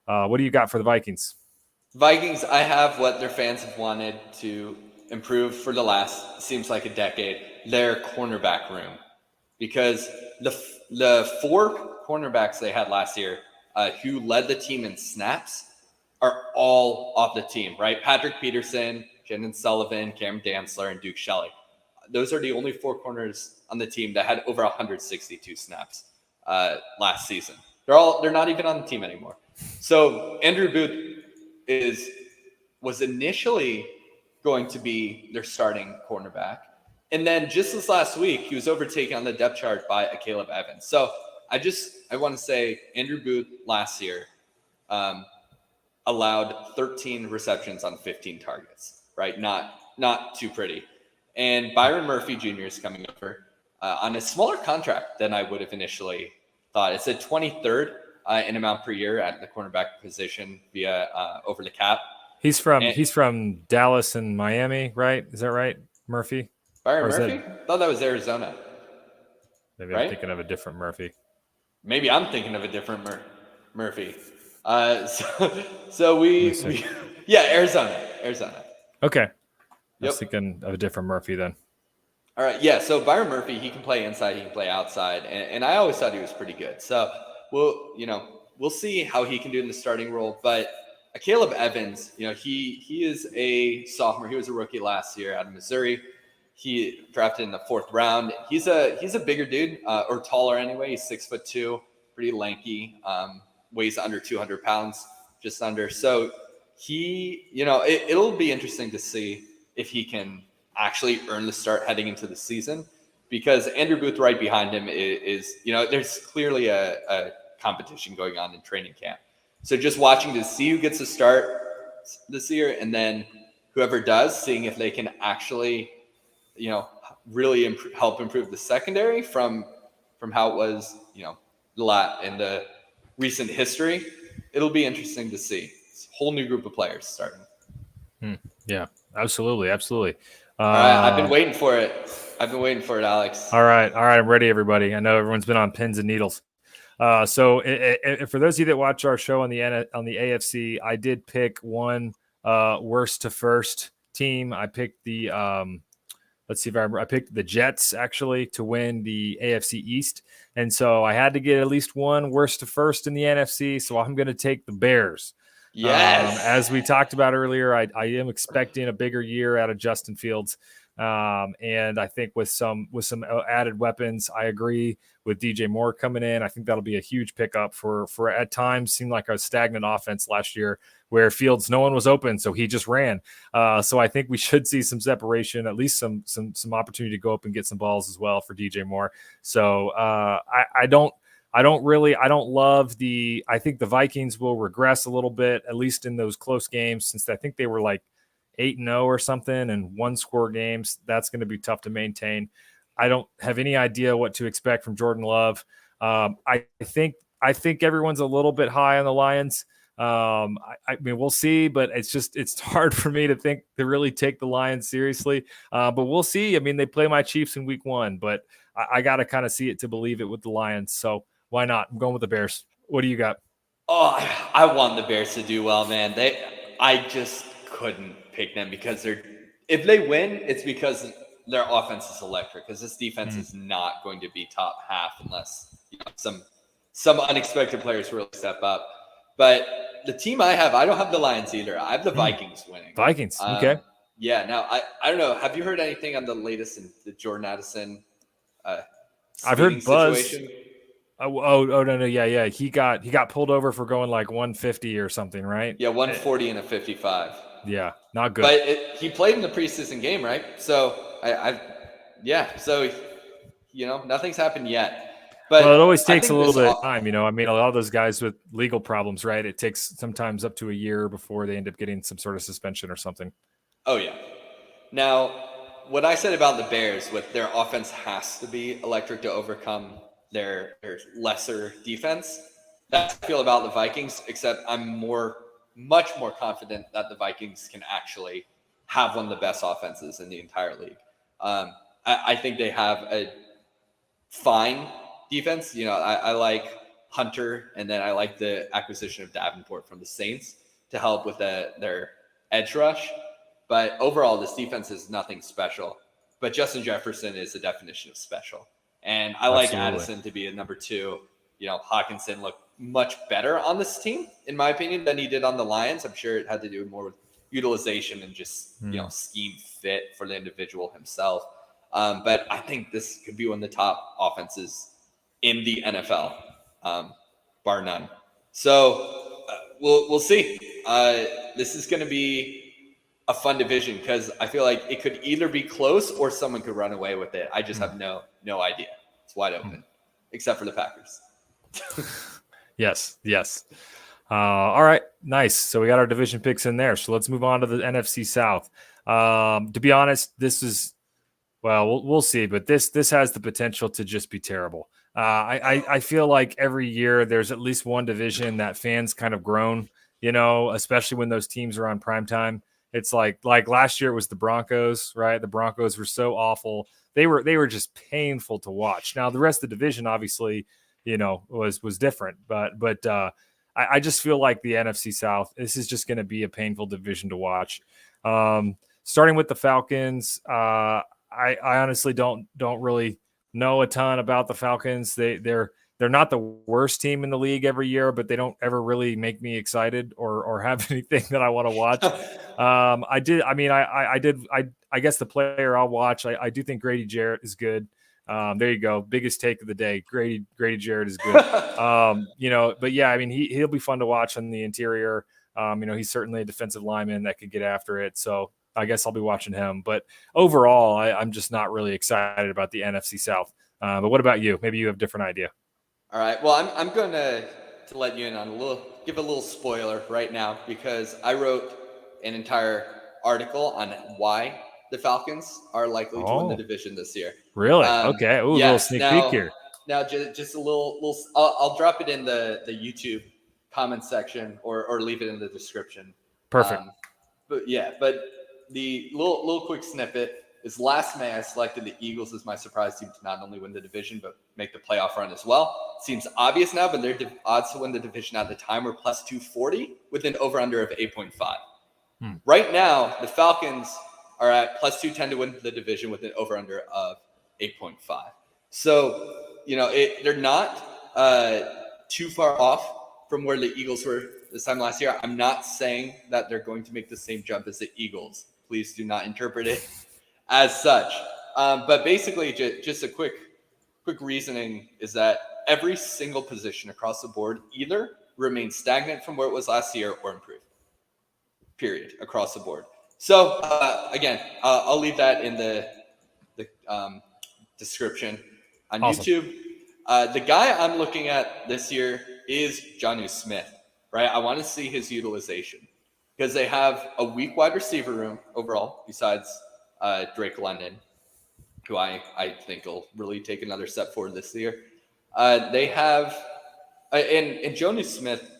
on. What do you got for the Vikings? Vikings, I have what their fans have wanted to improve for the last, seems like a decade, their cornerback room. Because the 4 cornerbacks they had last year who led the team in snaps are all off the team, right? Patrick Peterson, Jalen Sullivan, Cameron Dantzler, and Duke Shelley. Those are the only 4 corners on the team that had over 162 snaps last season. They're not even on the team anymore. So Andrew Booth was initially going to be their starting cornerback. And then just this last week, he was overtaken on the depth chart by Caleb Evans. So I want to say Andrew Booth last year allowed 13 receptions on 15 targets, right? Not too pretty. And Byron Murphy Jr. is coming over on a smaller contract than I would have initially thought. It's a 23rd in amount per year at the cornerback position via over the cap. He's from Dallas and Miami, right? Is that right, Murphy? Byron Murphy? I thought that was Arizona. Maybe right? I'm thinking of a different Murphy. Maybe I'm thinking of a different Murphy. So we Arizona. Okay. I was thinking of a different Murphy then. All right. Yeah. So Byron Murphy, he can play inside, he can play outside. And I always thought he was pretty good. So we'll see how he can do in the starting role. But Caleb Evans, he is a sophomore. He was a rookie last year out of Missouri. He drafted in the 4th round. He's a bigger dude, or taller anyway. He's 6'2", pretty lanky, weighs under 200 pounds, just under. So it'll be interesting to see if he can actually earn the start heading into the season, because Andrew Booth right behind him is there's clearly a competition going on in training camp. So just watching to see who gets a start this year, and then whoever does, seeing if they can actually really help improve the secondary from how it was, a lot in the recent history. It'll be interesting to see. It's a whole new group of players starting. Yeah, absolutely. All right, I've been waiting for it, Alex. All right, I'm ready, everybody. I know everyone's been on pins and needles. So for those of you that watch our show on the AFC, I did pick one worst to first team. I picked the let's see if I picked the Jets actually to win the AFC East. And so I had to get at least one worst to first in the NFC. So I'm going to take the Bears. Yes. As we talked about earlier, I am expecting a bigger year out of Justin Fields. And I think with some added weapons, I agree with DJ Moore coming in. I think that'll be a huge pickup for at times seemed like a stagnant offense last year where Fields, no one was open. So he just ran. So I think we should see some separation, at least some opportunity to go up and get some balls as well for DJ Moore. So I don't I don't love I think the Vikings will regress a little bit, at least in those close games, since I think they were like 8-0 or something and one-score games. That's going to be tough to maintain. I don't have any idea what to expect from Jordan Love. I think everyone's a little bit high on the Lions. I mean, we'll see, but it's hard for me to really take the Lions seriously. But we'll see. I mean, they play my Chiefs in week 1, but I got to kind of see it to believe it with the Lions. So why not? I'm going with the Bears. What do you got? Oh, I want the Bears to do well, man. I just couldn't pick them because if they win, it's because their offense is electric. Because this defense is not going to be top half unless some unexpected players really step up. But the team I don't have the Lions either. I have the Vikings winning. Vikings, okay. Yeah. Now I don't know. Have you heard anything on the latest in the Jordan Addison? I've heard buzz. Situation? Oh no, yeah. He got pulled over for going like 150 or something, right? Yeah, 140 and a 55. Yeah, not good. But he played in the preseason game, right? So So nothing's happened yet. But it always takes a little bit of time, I mean, a lot of those guys with legal problems, right? It takes sometimes up to a year before they end up getting some sort of suspension or something. Oh yeah. Now, what I said about the Bears, with their offense has to be electric to overcome their lesser defense. That's how I feel about the Vikings, except I'm much more confident that the Vikings can actually have one of the best offenses in the entire league. I think they have a fine defense. I like Hunter, and then I like the acquisition of Davenport from the Saints to help with their edge rush. But overall, this defense is nothing special. But Justin Jefferson is the definition of special. And I like Addison to be a number 2. Hawkinson looked much better on this team, in my opinion, than he did on the Lions. I'm sure it had to do more with utilization and just, scheme fit for the individual himself. But I think this could be one of the top offenses in the NFL, bar none. So we'll see. This is going to be a fun division because I feel like it could either be close or someone could run away with it. I just have no idea. It's wide open, except for the Packers. Yes. All right, nice. So we got our division picks in there. So let's move on to the NFC South. To be honest, this is we'll see, but this has the potential to just be terrible. I feel like every year there's at least one division that fans kind of groan, especially when those teams are on primetime. It's like last year it was the Broncos, right? The Broncos were so awful. They were just painful to watch. Now the rest of the division obviously, was different, but I just feel like the NFC South, this is just going to be a painful division to watch. Starting with the Falcons, I honestly don't really know a ton about the Falcons. They're not the worst team in the league every year, but they don't ever really make me excited or have anything that I want to watch. I guess the player I'll watch, I do think Grady Jarrett is good. There you go. Biggest take of the day. Grady Jarrett is good. But yeah, I mean, he'll be fun to watch on the interior. He's certainly a defensive lineman that could get after it. So I guess I'll be watching him. But overall, I'm just not really excited about the NFC South. But what about you? Maybe you have a different idea. All right. Well, I'm going to let you in on give a little spoiler right now, because I wrote an entire article on why the Falcons are likely to win the division this year. Really? Okay. Ooh, yes. A little sneak peek here. Now, just a little I'll drop it in the YouTube comment section or leave it in the description. Perfect. But the little quick snippet is last May I selected the Eagles as my surprise team to not only win the division, but make the playoff run as well. Seems obvious now, but their odds to win the division at the time were plus 240 with an over-under of 8.5. Right now, the Falcons are at plus 210 to win the division with an over-under of 8.5. So, they're not too far off from where the Eagles were this time last year. I'm not saying that they're going to make the same jump as the Eagles. Please do not interpret it as such. But basically, just a quick reasoning is that every single position across the board either remains stagnant from where it was last year or improved. Period. Across the board. So again, I'll leave that in the description on awesome. YouTube. The guy I'm looking at this year is Jonnu Smith, right? I want to see his utilization because they have a weak wide receiver room overall, besides Drake London, who I think will really take another step forward this year. They have, and Jonnu Smith,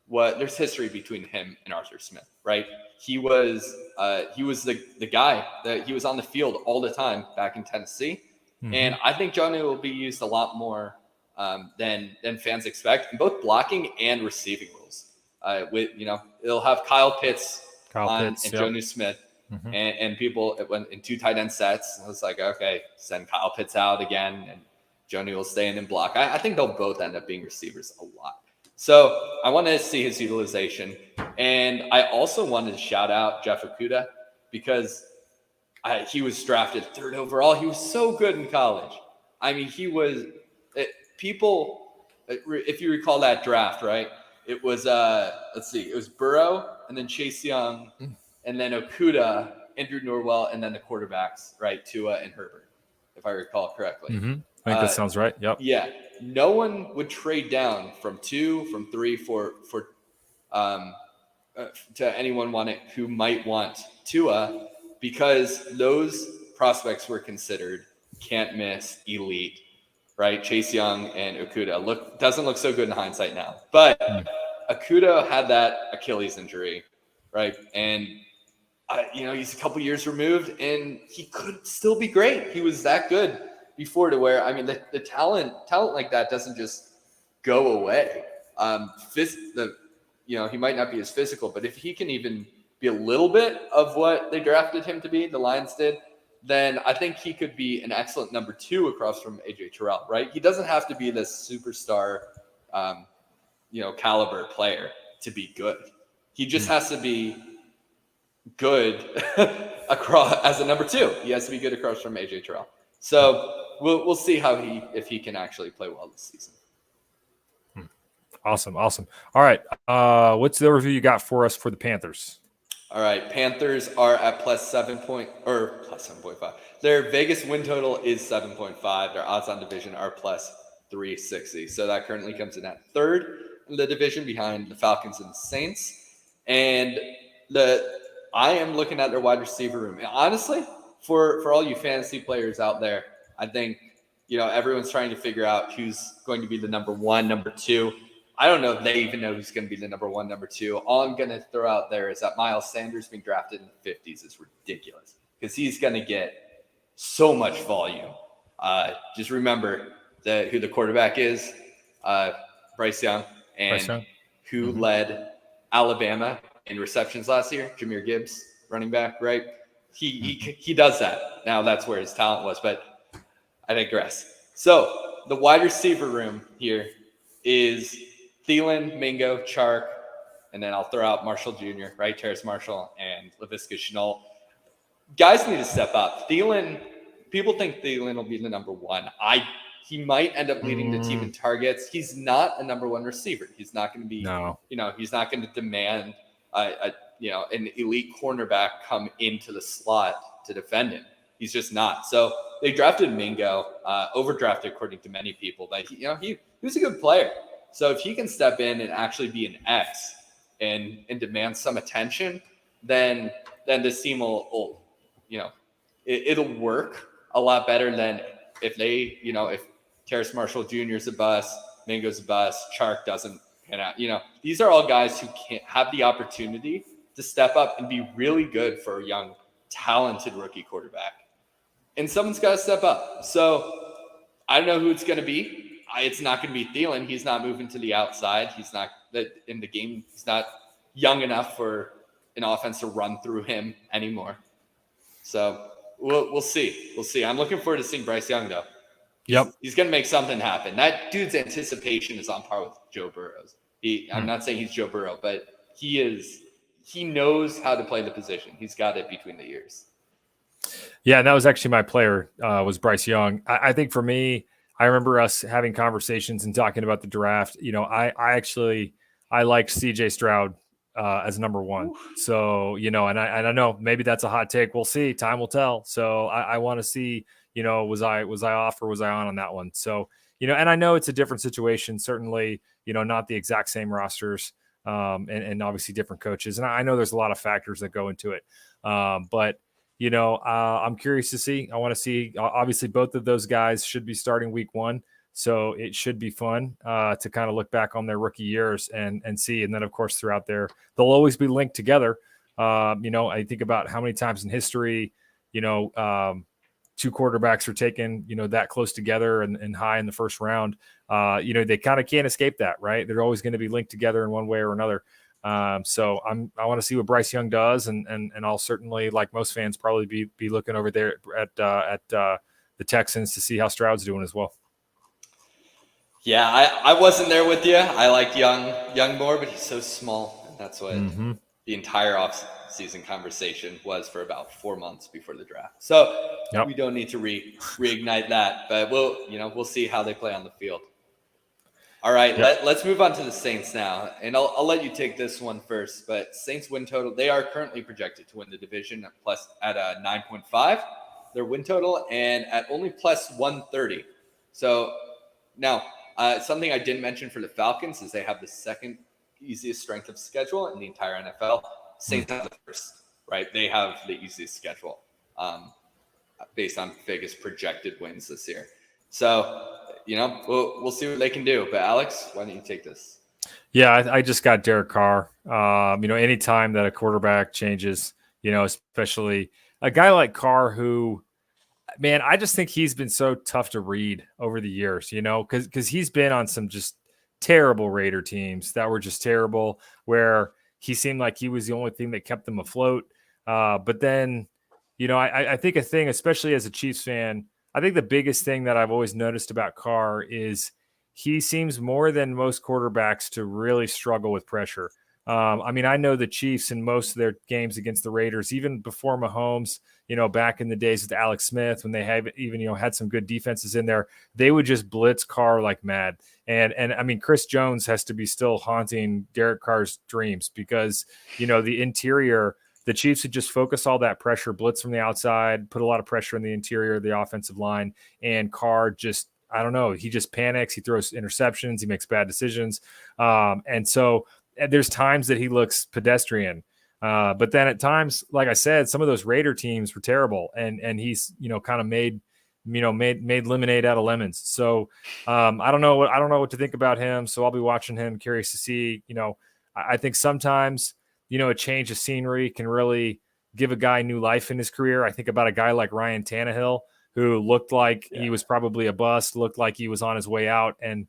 there's history between him and Arthur Smith, right? He was the guy that he was on the field all the time back in Tennessee. Mm-hmm. And I think Jonnu will be used a lot more than fans expect in both blocking and receiving roles. It'll have Kyle Pitts and Jonnu Smith, mm-hmm. and people it went in 2 tight end sets. It was like, okay, send Kyle Pitts out again, and Jonnu will stay in and block. I think they'll both end up being receivers a lot. So I want to see his utilization, and I also wanted to shout out Jeff Okudah because he was drafted 3rd overall. He was so good in college. I mean, he was if you recall that draft, right? It was it was Burrow and then Chase Young and then Okudah, Andrew Norwell, and then the quarterbacks, right? Tua and Herbert, if I recall correctly. Mm-hmm. I think that sounds right. Yep. Yeah. No one would trade down from 2, from 3 to anyone who might want Tua, because those prospects were considered can't miss, elite, right? Chase Young and Okudah doesn't look so good in hindsight now, but Okudah had that Achilles injury, right? And he's a couple years removed, and he could still be great. He was that good before, to where, I mean, the talent like that doesn't just go away. He might not be as physical, but if he can even be a little bit of what they drafted him to be, the Lions did, then I think he could be an excellent number 2 across from AJ Terrell, right? He doesn't have to be this superstar, caliber player to be good. He just has to be good across as a number 2. He has to be good across from AJ Terrell. So we'll see if he can actually play well this season. Awesome. All right. What's the overview you got for us for the Panthers? All right. Panthers are at plus 7.5. Their Vegas win total is 7.5. Their odds on division are plus 360. So that currently comes in at 3rd in the division behind the Falcons and the Saints. And I am looking at their wide receiver room. And honestly, for all you fantasy players out there, I think, everyone's trying to figure out who's going to be the number 1, number 2. I don't know if they even know who's going to be the number 1, number 2. All I'm going to throw out there is that Miles Sanders being drafted in the 50s is ridiculous because he's going to get so much volume. Just remember who the quarterback is, Bryce Young, who led Alabama in receptions last year, Jahmyr Gibbs, running back, right? He does that. Now that's where his talent was, but I digress. So the wide receiver room here is Thielen, Mingo, Chark, and then I'll throw out Marshall Jr., right? Terrace Marshall and Laviska Shenault. Guys need to step up. People think Thielen will be the number 1. He might end up leading the team in targets. He's not a number 1 receiver. He's not going to be, he's not going to demand an elite cornerback come into the slot to defend him. He's just not. So they drafted Mingo, overdrafted according to many people, but he was a good player. So if he can step in and actually be an X and demand some attention, then this team will it'll work a lot better than if if Terrace Marshall Jr. is a bust, Mingo's a bust, Chark doesn't pan out. These are all guys who can't have the opportunity to step up and be really good for a young, talented rookie quarterback. And someone's got to step up. So I don't know who it's going to be. It's not going to be Thielen. He's not moving to the outside. He's not in the game. He's not young enough for an offense to run through him anymore. So we'll see. We'll see. I'm looking forward to seeing Bryce Young, though. Yep. He's going to make something happen. That dude's anticipation is on par with Joe Burrow's. I'm not saying he's Joe Burrow, but he knows how to play the position. He's got it between the ears. Yeah, and that was actually my player, was Bryce Young. I think for me, I remember us having conversations and talking about the draft. I like CJ Stroud as number 1. Oof. So, and I know maybe that's a hot take. We'll see. Time will tell. So I want to see, was I off or was I on that one? So, and I know it's a different situation, certainly, not the exact same rosters, and obviously different coaches. And I know there's a lot of factors that go into it. But I'm curious to see. I want to see, obviously, both of those guys should be starting week 1. So it should be fun to kind of look back on their rookie years and see. And then, of course, throughout there, they'll always be linked together. I think about how many times in history, two quarterbacks are taken, that close together and high in the first round. They kind of can't escape that, right? They're always going to be linked together in one way or another. So I want to see what Bryce Young does, and I'll certainly, like most fans, probably be looking over there at the Texans to see how Stroud's doing as well. Yeah, I wasn't there with you. I like Young more, but he's so small. That's what the entire off-season conversation was for about 4 months before the draft. So we don't need to reignite that, but we'll see how they play on the field. All right, let's move on to the Saints now, and I'll let you take this one first. But Saints win total, they are currently projected to win the division at a 9.5, their win total, and at only plus 130. So now, something I didn't mention for the Falcons is they have the second easiest strength of schedule in the entire NFL. Saints have the first, right? They have the easiest schedule based on Vegas projected wins this year. So, we'll see what they can do. But Alex, why don't you take this? Yeah, I just got Derek Carr. Anytime that a quarterback changes, especially a guy like Carr who, man, I just think he's been so tough to read over the years, because he's been on some just terrible Raider teams that were just terrible, where he seemed like he was the only thing that kept them afloat. But then, I think a thing, especially as a Chiefs fan, I think the biggest thing that I've always noticed about Carr is he seems more than most quarterbacks to really struggle with pressure. I know the Chiefs in most of their games against the Raiders, even before Mahomes, back in the days with Alex Smith, when they have even, had some good defenses in there, they would just blitz Carr like mad. And Chris Jones has to be still haunting Derek Carr's dreams because, the interior, the Chiefs would just focus all that pressure, blitz from the outside, put a lot of pressure in the interior of the offensive line, and Carr just, I don't know, he just panics, he throws interceptions, he makes bad decisions. And so there's times that he looks pedestrian. But then at times, like I said, some of those Raider teams were terrible, and he's, kind of made lemonade out of lemons. So I don't know what to think about him. So I'll be watching him, curious to see, I think sometimes, a change of scenery can really give a guy new life in his career. I think about a guy like Ryan Tannehill, who looked like he was probably a bust, looked like he was on his way out. And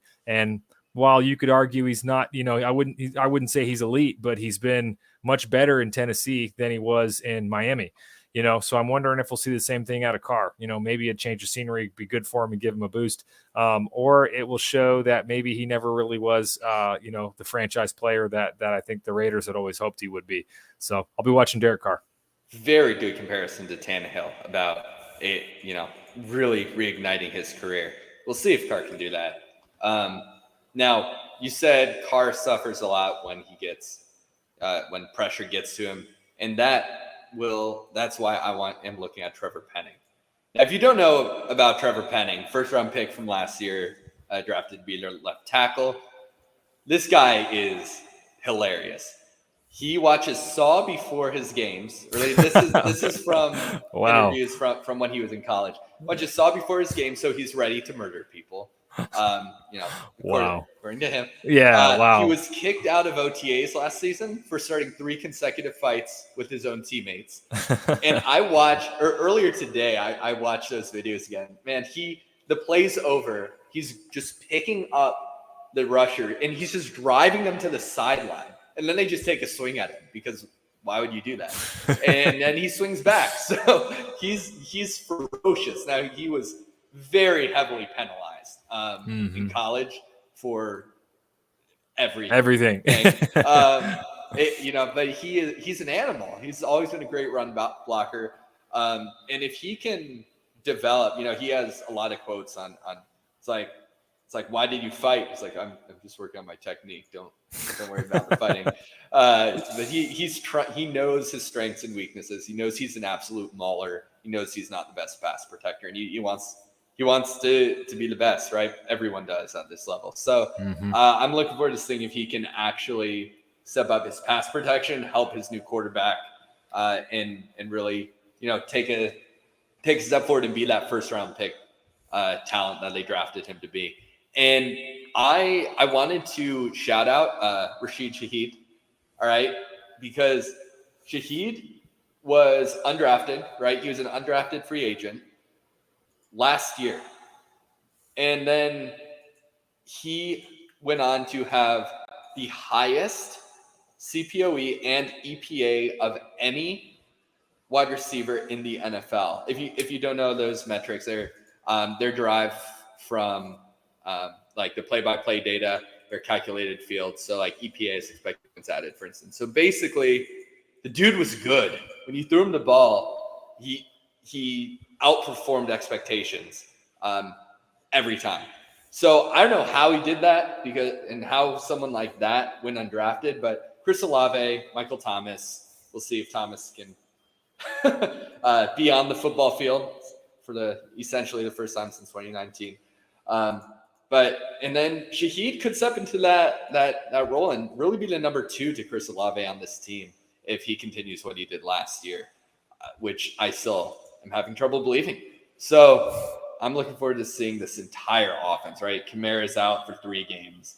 while you could argue he's not, I wouldn't say he's elite, but he's been much better in Tennessee than he was in Miami. So I'm wondering if we'll see the same thing out of Carr. Maybe a change of scenery would be good for him and give him a boost. Or it will show that maybe he never really was, the franchise player that I think the Raiders had always hoped he would be. So I'll be watching Derek Carr. Very good comparison to Tannehill about it, really reigniting his career. We'll see if Carr can do that. Now, you said Carr suffers a lot when he gets, when pressure gets to him, and that's why I am looking at Trevor Penning. Now, if you don't know about Trevor Penning, first round pick from last year, drafted to be their left tackle. This guy is hilarious. He watches Saw before his games. This is from interviews from when he was in college. Watches Saw before his game, so he's ready to murder people. According to him. Wow. He was kicked out of OTAs last season for starting 3 consecutive fights with his own teammates. And earlier today, I watched those videos again. Man, the play's over. He's just picking up the rusher and he's just driving them to the sideline. And then they just take a swing at him because why would you do that? And then he swings back. So he's ferocious. Now, he was very heavily penalized in college for everything. But he's an animal. He's always been a great run blocker. And if he can develop, he has a lot of quotes on it's like, why did you fight? It's like, I'm just working on my technique. Don't worry about the fighting. But he knows his strengths and weaknesses. He knows he's an absolute mauler. He knows he's not the best pass protector, and he wants he wants to be the best, right? Everyone does at this level. So I'm looking forward to seeing if he can actually step up his pass protection, help his new quarterback, and really, take a step forward and be that first round pick talent that they drafted him to be. And I wanted to shout out Rashid Shaheed, all right, because Shaheed was undrafted, right? He was an undrafted free agent last year. And then he went on to have the highest CPOE and EPA of any wide receiver in the NFL. If you don't know those metrics, they're derived from like the play-by-play data, their calculated fields. So like EPA is expected points added, for instance. So basically, the dude was good. When you threw him the ball, he outperformed expectations every time. So I don't know how he did that and how someone like that went undrafted, but Chris Olave, Michael Thomas, we'll see if Thomas can be on the football field for essentially the first time since 2019. And then Shaheed could step into that role and really be the number 2 to Chris Olave on this team if he continues what he did last year, which I still am having trouble believing. So I'm looking forward to seeing this entire offense, right? Kamara's out for 3 games.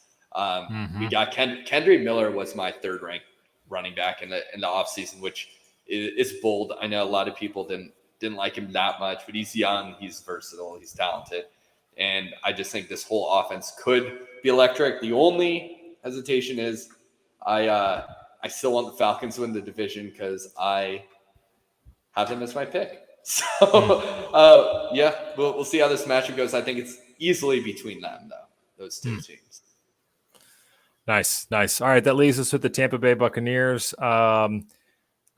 We got Kendrick Miller was my 3rd ranked running back in the offseason, which is bold. I know a lot of people didn't like him that much, but he's young, he's versatile, he's talented. And I just think this whole offense could be electric. The only hesitation is I still want the Falcons to win the division because I have them as my pick. So, we'll see how this matchup goes. I think it's easily between them, though, those 2 teams. Nice. All right, that leaves us with the Tampa Bay Buccaneers.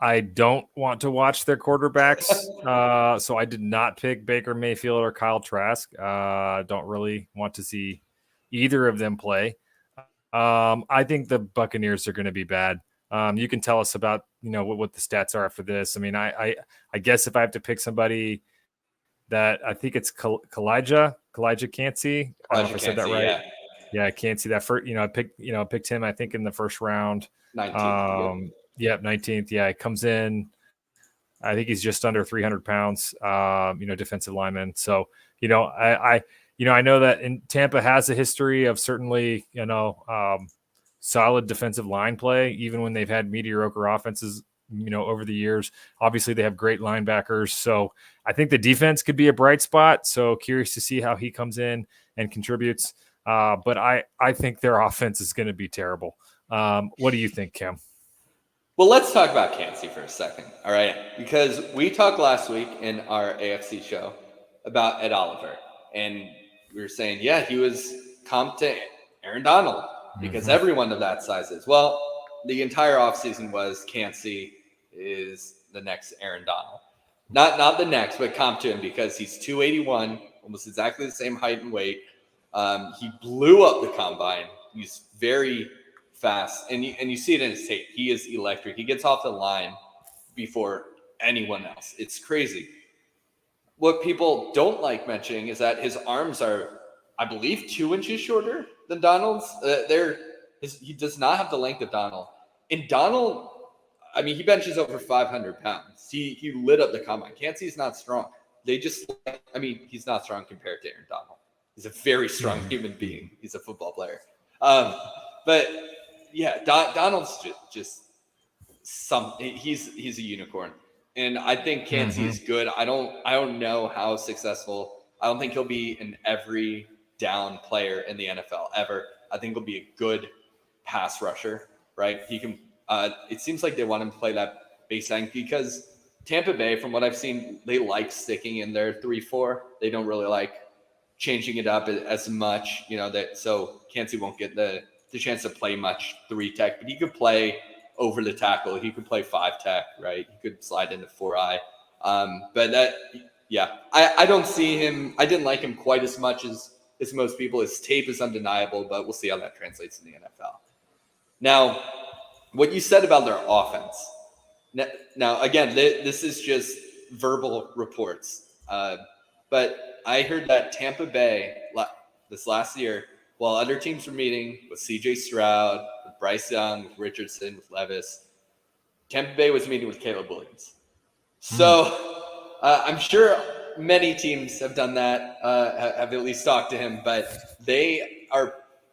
I don't want to watch their quarterbacks, so I did not pick Baker Mayfield or Kyle Trask. Don't really want to see either of them play. I think the Buccaneers are going to be bad. You can tell us about what the stats are for this. I mean, I guess if I have to pick somebody that I think it's Kalijah Cansey. I don't know if I said that right. Yeah, I can't see that. I picked him. I think in the first round. 19th. Yep, 19th. Yeah, it comes in. I think he's just under 300 pounds. Defensive lineman. So I know that in Tampa has a history of certainly solid defensive line play, even when they've had mediocre offenses, over the years. Obviously, they have great linebackers. So I think the defense could be a bright spot. So curious to see how he comes in and contributes. But I think their offense is going to be terrible. What do you think, Cam? Well, let's talk about Cansey for a second, all right? Because we talked last week in our AFC show about Ed Oliver, and we were saying, yeah, he was comped to Aaron Donald because everyone of that size is. Well, the entire offseason was Cansey is the next Aaron Donald. Not the next, but comped to him because he's 281, almost exactly the same height and weight. He blew up the combine. He's very fast, and you see it in his tape. He is electric. He gets off the line before anyone else. It's crazy. What people don't like mentioning is that his arms are, I believe, 2 inches shorter than Donald's. He does not have the length of Donald. And Donald, I mean, he benches over 500 pounds. He lit up the combine. Cansey's not strong. He's not strong compared to Aaron Donald. He's a very strong human being. He's a football player. But yeah, Donald's just he's a unicorn. And I think Cansey is good. I don't know how successful. I don't think he'll be an every down player in the NFL ever. I think he'll be a good pass rusher, right? He can it seems like they want him to play that base end because Tampa Bay, from what I've seen, they like sticking in their 3-4. They don't really like changing it up as much, so Cansey won't get the chance to play much 3 tech, but he could play over the tackle. He could play 5 tech, right? He could slide into 4-eye. I don't see him. I didn't like him quite as much as most people. His tape is undeniable, but we'll see how that translates in the NFL. Now, what you said about their offense. Now again, this is just verbal reports, but I heard that Tampa Bay this last year, while other teams were meeting with C.J. Stroud, with Bryce Young, with Richardson, with Levis, Tampa Bay was meeting with Caleb Williams. So I'm sure many teams have done that, have at least talked to him, but they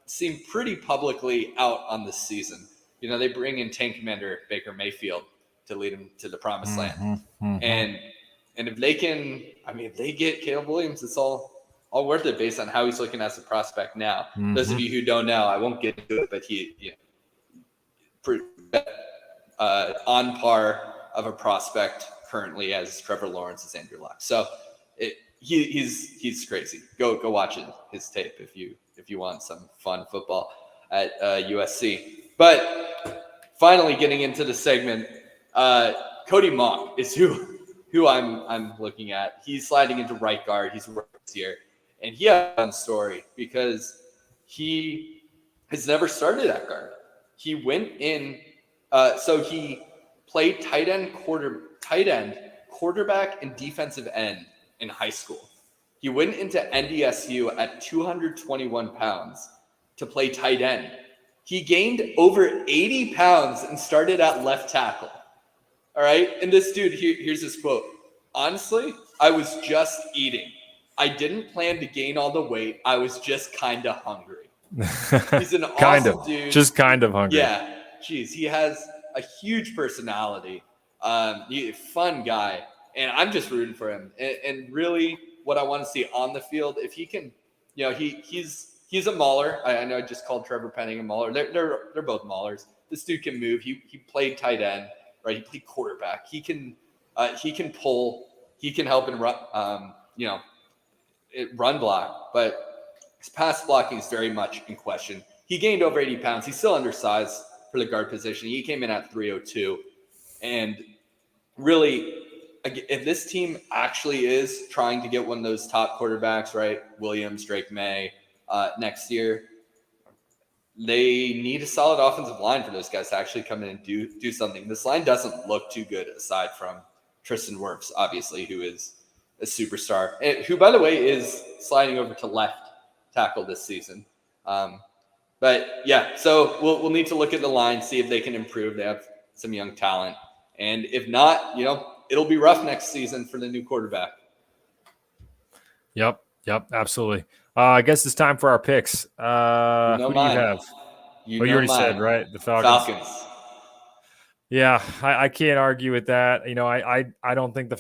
seem pretty publicly out on this season. You know, they bring in tank commander Baker Mayfield to lead him to the promised land. And if they can, if they get Caleb Williams, it's all worth it based on how he's looking as a prospect now. Those of you who don't know, I won't get into it, but on par of a prospect currently as Trevor Lawrence is Andrew Luck. So he's crazy. Go watch his tape if you want some fun football at USC. But finally, getting into the segment, Cody Mock is who I'm looking at. He's sliding into right guard. He's right here, and he has a fun story because he has never started at guard. He went in, so he played tight end, quarterback, and defensive end in high school. He went into NDSU at 221 pounds to play tight end. He gained over 80 pounds and started at left tackle. All right. And this dude, here's his quote. Honestly, I was just eating. I didn't plan to gain all the weight. I was just kind of hungry. He's an awesome dude. Just kind of hungry. Yeah. Geez, he has a huge personality. Fun guy. And I'm just rooting for him. And really what I want to see on the field, if he can, he's a mauler. I know I just called Trevor Penning a mauler. They're both maulers. This dude can move. He played tight end, right? He played quarterback. He can pull. He can help and run. Run block, but his pass blocking is very much in question. He gained over 80 pounds. He's still undersized for the guard position. He came in at 302, and really, if this team actually is trying to get one of those top quarterbacks, right? Williams, Drake May. Next year, they need a solid offensive line for those guys to actually come in and do something. This line doesn't look too good aside from Tristan Wirfs, obviously, who is a superstar, and who, by the way, is sliding over to left tackle this season. But yeah, so we'll need to look at the line, see if they can improve. They have some young talent, and if not, it'll be rough next season for the new quarterback. Yep, absolutely. I guess it's time for our picks. Who do you have? You already said, right? The Falcons. Yeah, I can't argue with that. I don't think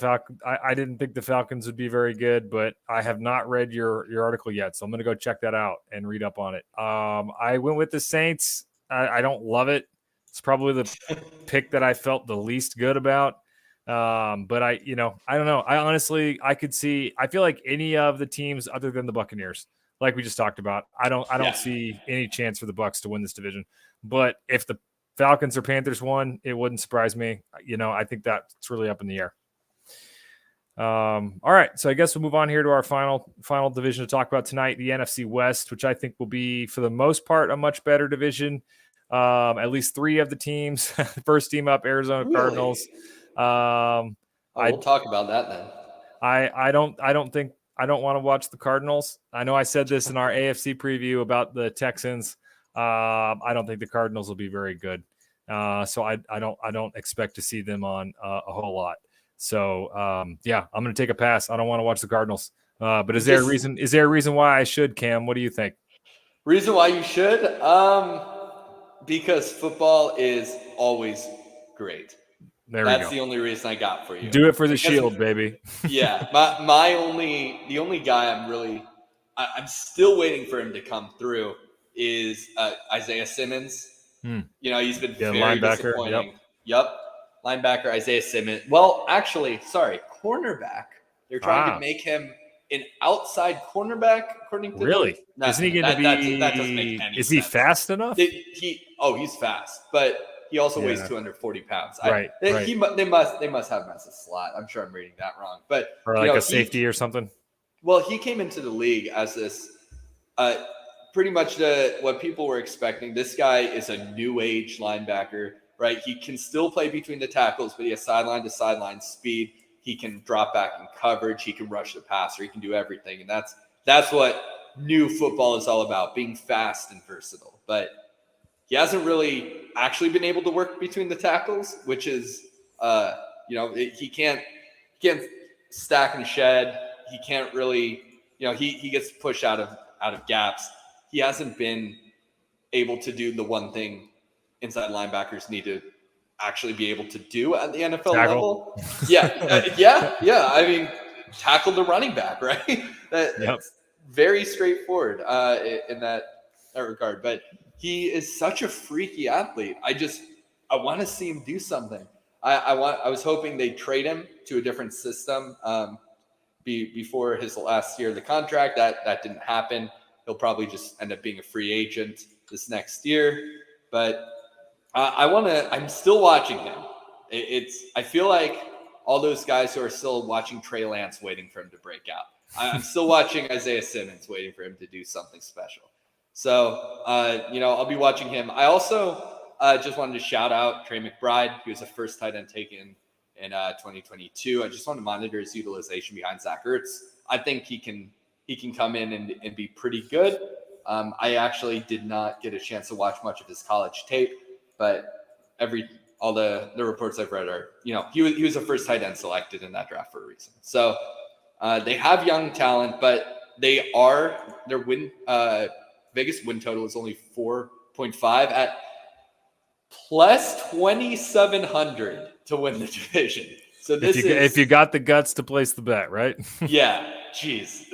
I didn't think the Falcons would be very good, but I have not read your article yet, so I'm going to go check that out and read up on it. I went with the Saints. I don't love it. It's probably the pick that I felt the least good about. But I don't know. I feel like any of the teams other than the Buccaneers, like we just talked about, I don't see any chance for the Bucs to win this division. But if the Falcons or Panthers won, it wouldn't surprise me. I think that's really up in the air. All right. So I guess we'll move on here to our final division to talk about tonight, the NFC West, which I think will be, for the most part, a much better division. At least three of the teams. First team up, Arizona Cardinals. We'll talk about that then. I don't want to watch the Cardinals. I know I said this in our AFC preview about the Texans. I don't think the Cardinals will be very good. So I don't expect to see them on a whole lot. So I'm going to take a pass. I don't want to watch the Cardinals. But is there a reason why I should, Cam? What do you think? Reason why you should? Because football is always great. That's the only reason I got for you. Do it for the Shield, baby. Yeah. The only guy I'm still waiting for him to come through is Isaiah Simmons. He's been very linebacker, disappointing. Yep. Linebacker Isaiah Simmons. Well, actually, sorry, cornerback. They're trying to make him an outside cornerback, according to really. Isn't he going to be? That doesn't make any is sense. He fast enough? He's fast, but he also weighs 240 pounds. Right. They must have him as a slot. I'm sure I'm reading that wrong, but or like a safety or something. Well, he came into the league as this, pretty much what people were expecting. This guy is a new age linebacker, right? He can still play between the tackles, but he has sideline to sideline speed. He can drop back in coverage. He can rush the passer. He can do everything. And that's what new football is all about, being fast and versatile. But he hasn't really actually been able to work between the tackles, which is, he can't stack and shed. He can't really, he gets pushed out of gaps. He hasn't been able to do the one thing inside linebackers need to actually be able to do at the NFL level. Yeah. I mean, tackle the running back, right? That's very straightforward in that regard. But he is such a freaky athlete. I want to see him do something. I was hoping they'd trade him to a different system before his last year of the contract. That didn't happen. He'll probably just end up being a free agent this next year. But I'm still watching him. I feel like all those guys who are still watching Trey Lance waiting for him to break out. I'm still watching Isaiah Simmons waiting for him to do something special. So, I'll be watching him. I also just wanted to shout out Trey McBride. He was the first tight end taken in 2022. I just want to monitor his utilization behind Zach Ertz. I think he can come in and be pretty good. I actually did not get a chance to watch much of his college tape, but all the reports I've read are, he was the first tight end selected in that draft for a reason. So they have young talent, but their biggest win total is only 4.5 at plus 2,700 to win the division. So if you got the guts to place the bet, right? Yeah, geez.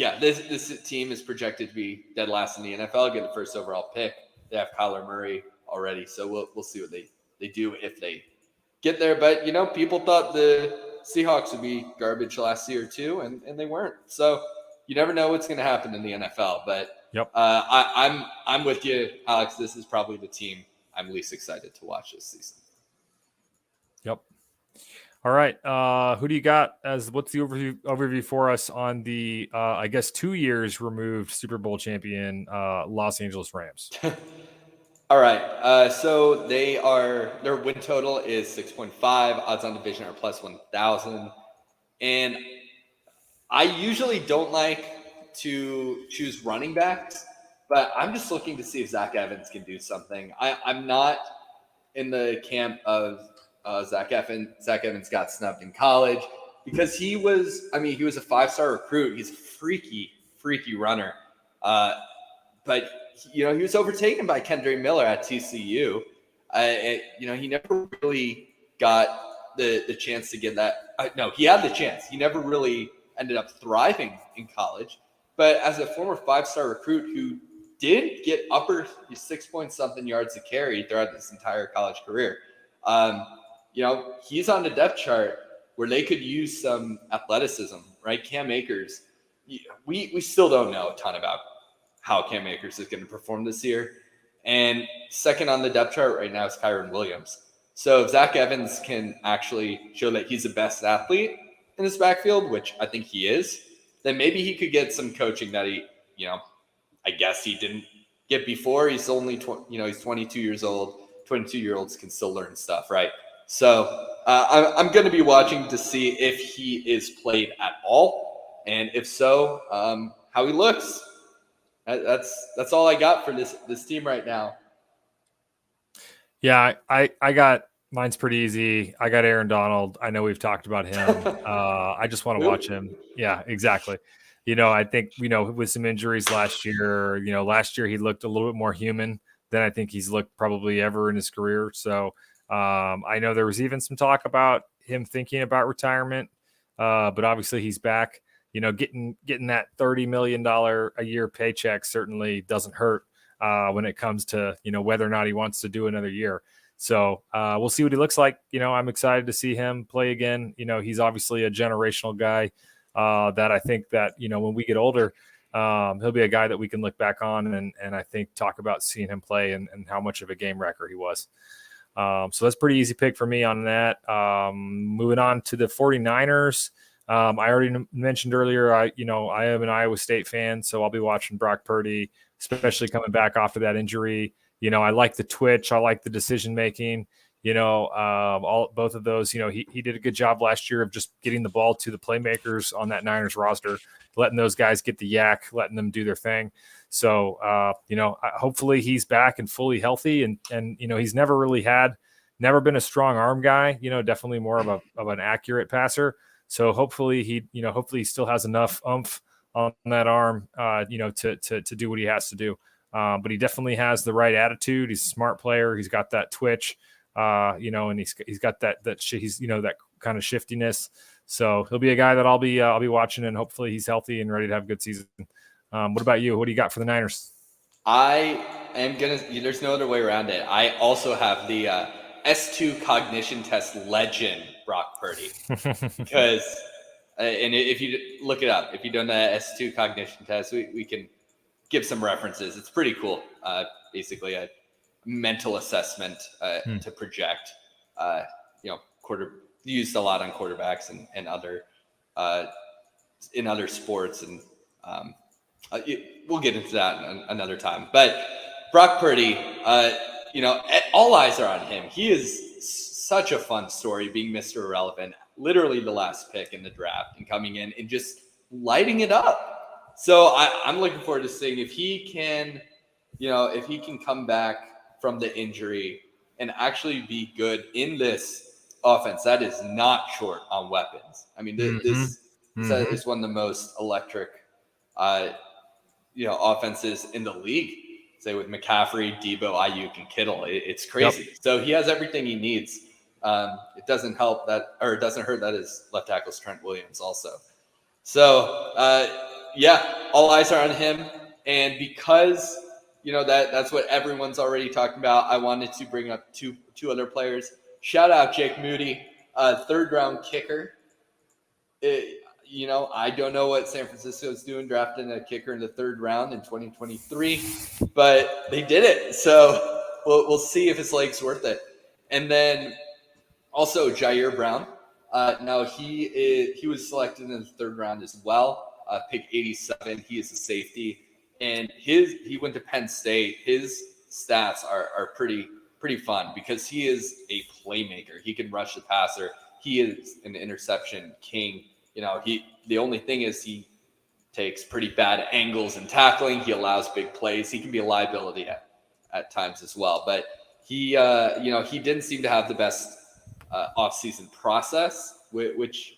This team is projected to be dead last in the NFL, get the first overall pick. They have Kyler Murray already, so we'll see what they do if they get there. But people thought the Seahawks would be garbage last year too, and they weren't. So you never know what's going to happen in the NFL. But I'm with you, Alex. This is probably the team I'm least excited to watch this season. Yep. All right. Who do you got what's the overview for us on the, 2 years removed Super Bowl champion, Los Angeles Rams? All right. So their win total is 6.5. Odds on division are plus 1,000. And I usually don't like to choose running backs, but I'm just looking to see if Zach Evans can do something. I'm not in the camp of Zach Evans got snubbed in college because he was a 5-star recruit. He's a freaky runner. But he was overtaken by Kendra Miller at TCU. He never really got the chance to get that. No, he had the chance. He never really ended up thriving in college. But as a former 5-star recruit who did get upper 6-point-something yards to carry throughout his entire college career, he's on the depth chart where they could use some athleticism, right? Cam Akers, we still don't know a ton about how Cam Akers is going to perform this year. And second on the depth chart right now is Kyron Williams. So if Zach Evans can actually show that he's the best athlete in this backfield, which I think he is, then maybe he could get some coaching that he didn't get before. He's only, he's 22 years old. 22-year-olds can still learn stuff, right? So I'm going to be watching to see if he is played at all. And if so, how he looks. That's all I got for this team right now. Yeah, I got mine's pretty easy. I got Aaron Donald. I know we've talked about him. I just want to watch him. Yeah, exactly. I think, with some injuries last year, last year he looked a little bit more human than I think he's looked probably ever in his career. So I know there was even some talk about him thinking about retirement, but obviously he's back. Getting that $30 million a year paycheck certainly doesn't hurt when it comes to, whether or not he wants to do another year. So we'll see what he looks like. I'm excited to see him play again. He's obviously a generational guy that I think that, when we get older, he'll be a guy that we can look back on and I think talk about seeing him play and how much of a game wrecker he was. So that's a pretty easy pick for me on that. Moving on to the 49ers. I already mentioned earlier, I am an Iowa State fan, so I'll be watching Brock Purdy, especially coming back after that injury. I like the twitch. I like the decision-making. Both of those, he did a good job last year of just getting the ball to the playmakers on that Niners roster, letting those guys get the yak, letting them do their thing. So, hopefully he's back and fully healthy. And he's never been a strong arm guy, definitely more of an accurate passer. So hopefully he still has enough oomph on that arm, to do what he has to do. But he definitely has the right attitude. He's a smart player. He's got that twitch, and he's got that he's, that kind of shiftiness. So he'll be a guy that I'll be watching, and hopefully he's healthy and ready to have a good season. What about you? What do you got for the Niners? There's no other way around it. I also have the S2 cognition test legend, Brock Purdy, because, and if you look it up, if you've done the S2 cognition test, we can give some references. It's pretty cool. Basically a mental assessment to project, used a lot on quarterbacks and other in other sports. And we'll get into that another time. But Brock Purdy, all eyes are on him. He is such a fun story, being Mr. Irrelevant, literally the last pick in the draft and coming in and just lighting it up. So I'm looking forward to seeing if he can, if he can come back from the injury and actually be good in this offense that is not short on weapons. I mean, this is one of the most electric, offenses in the league. Say with McCaffrey, Debo, Ayuk, and Kittle, it's crazy. Yep. So he has everything he needs. It doesn't hurt that his left tackle is Trent Williams also. So all eyes are on him, and because that's what everyone's already talking about, I wanted to bring up two other players. Shout out Jake Moody, third round kicker. I don't know what San Francisco is doing drafting a kicker in the third round in 2023, but they did it. So we'll see if his leg's worth it. And then also Jair Brown. Now he was selected in the third round as well. Pick 87. He is a safety, and he went to Penn State. His stats are pretty fun because he is a playmaker. He can rush the passer. He is an interception king. The only thing is he takes pretty bad angles in tackling. He allows big plays. He can be a liability at times as well. But he didn't seem to have the best offseason process, which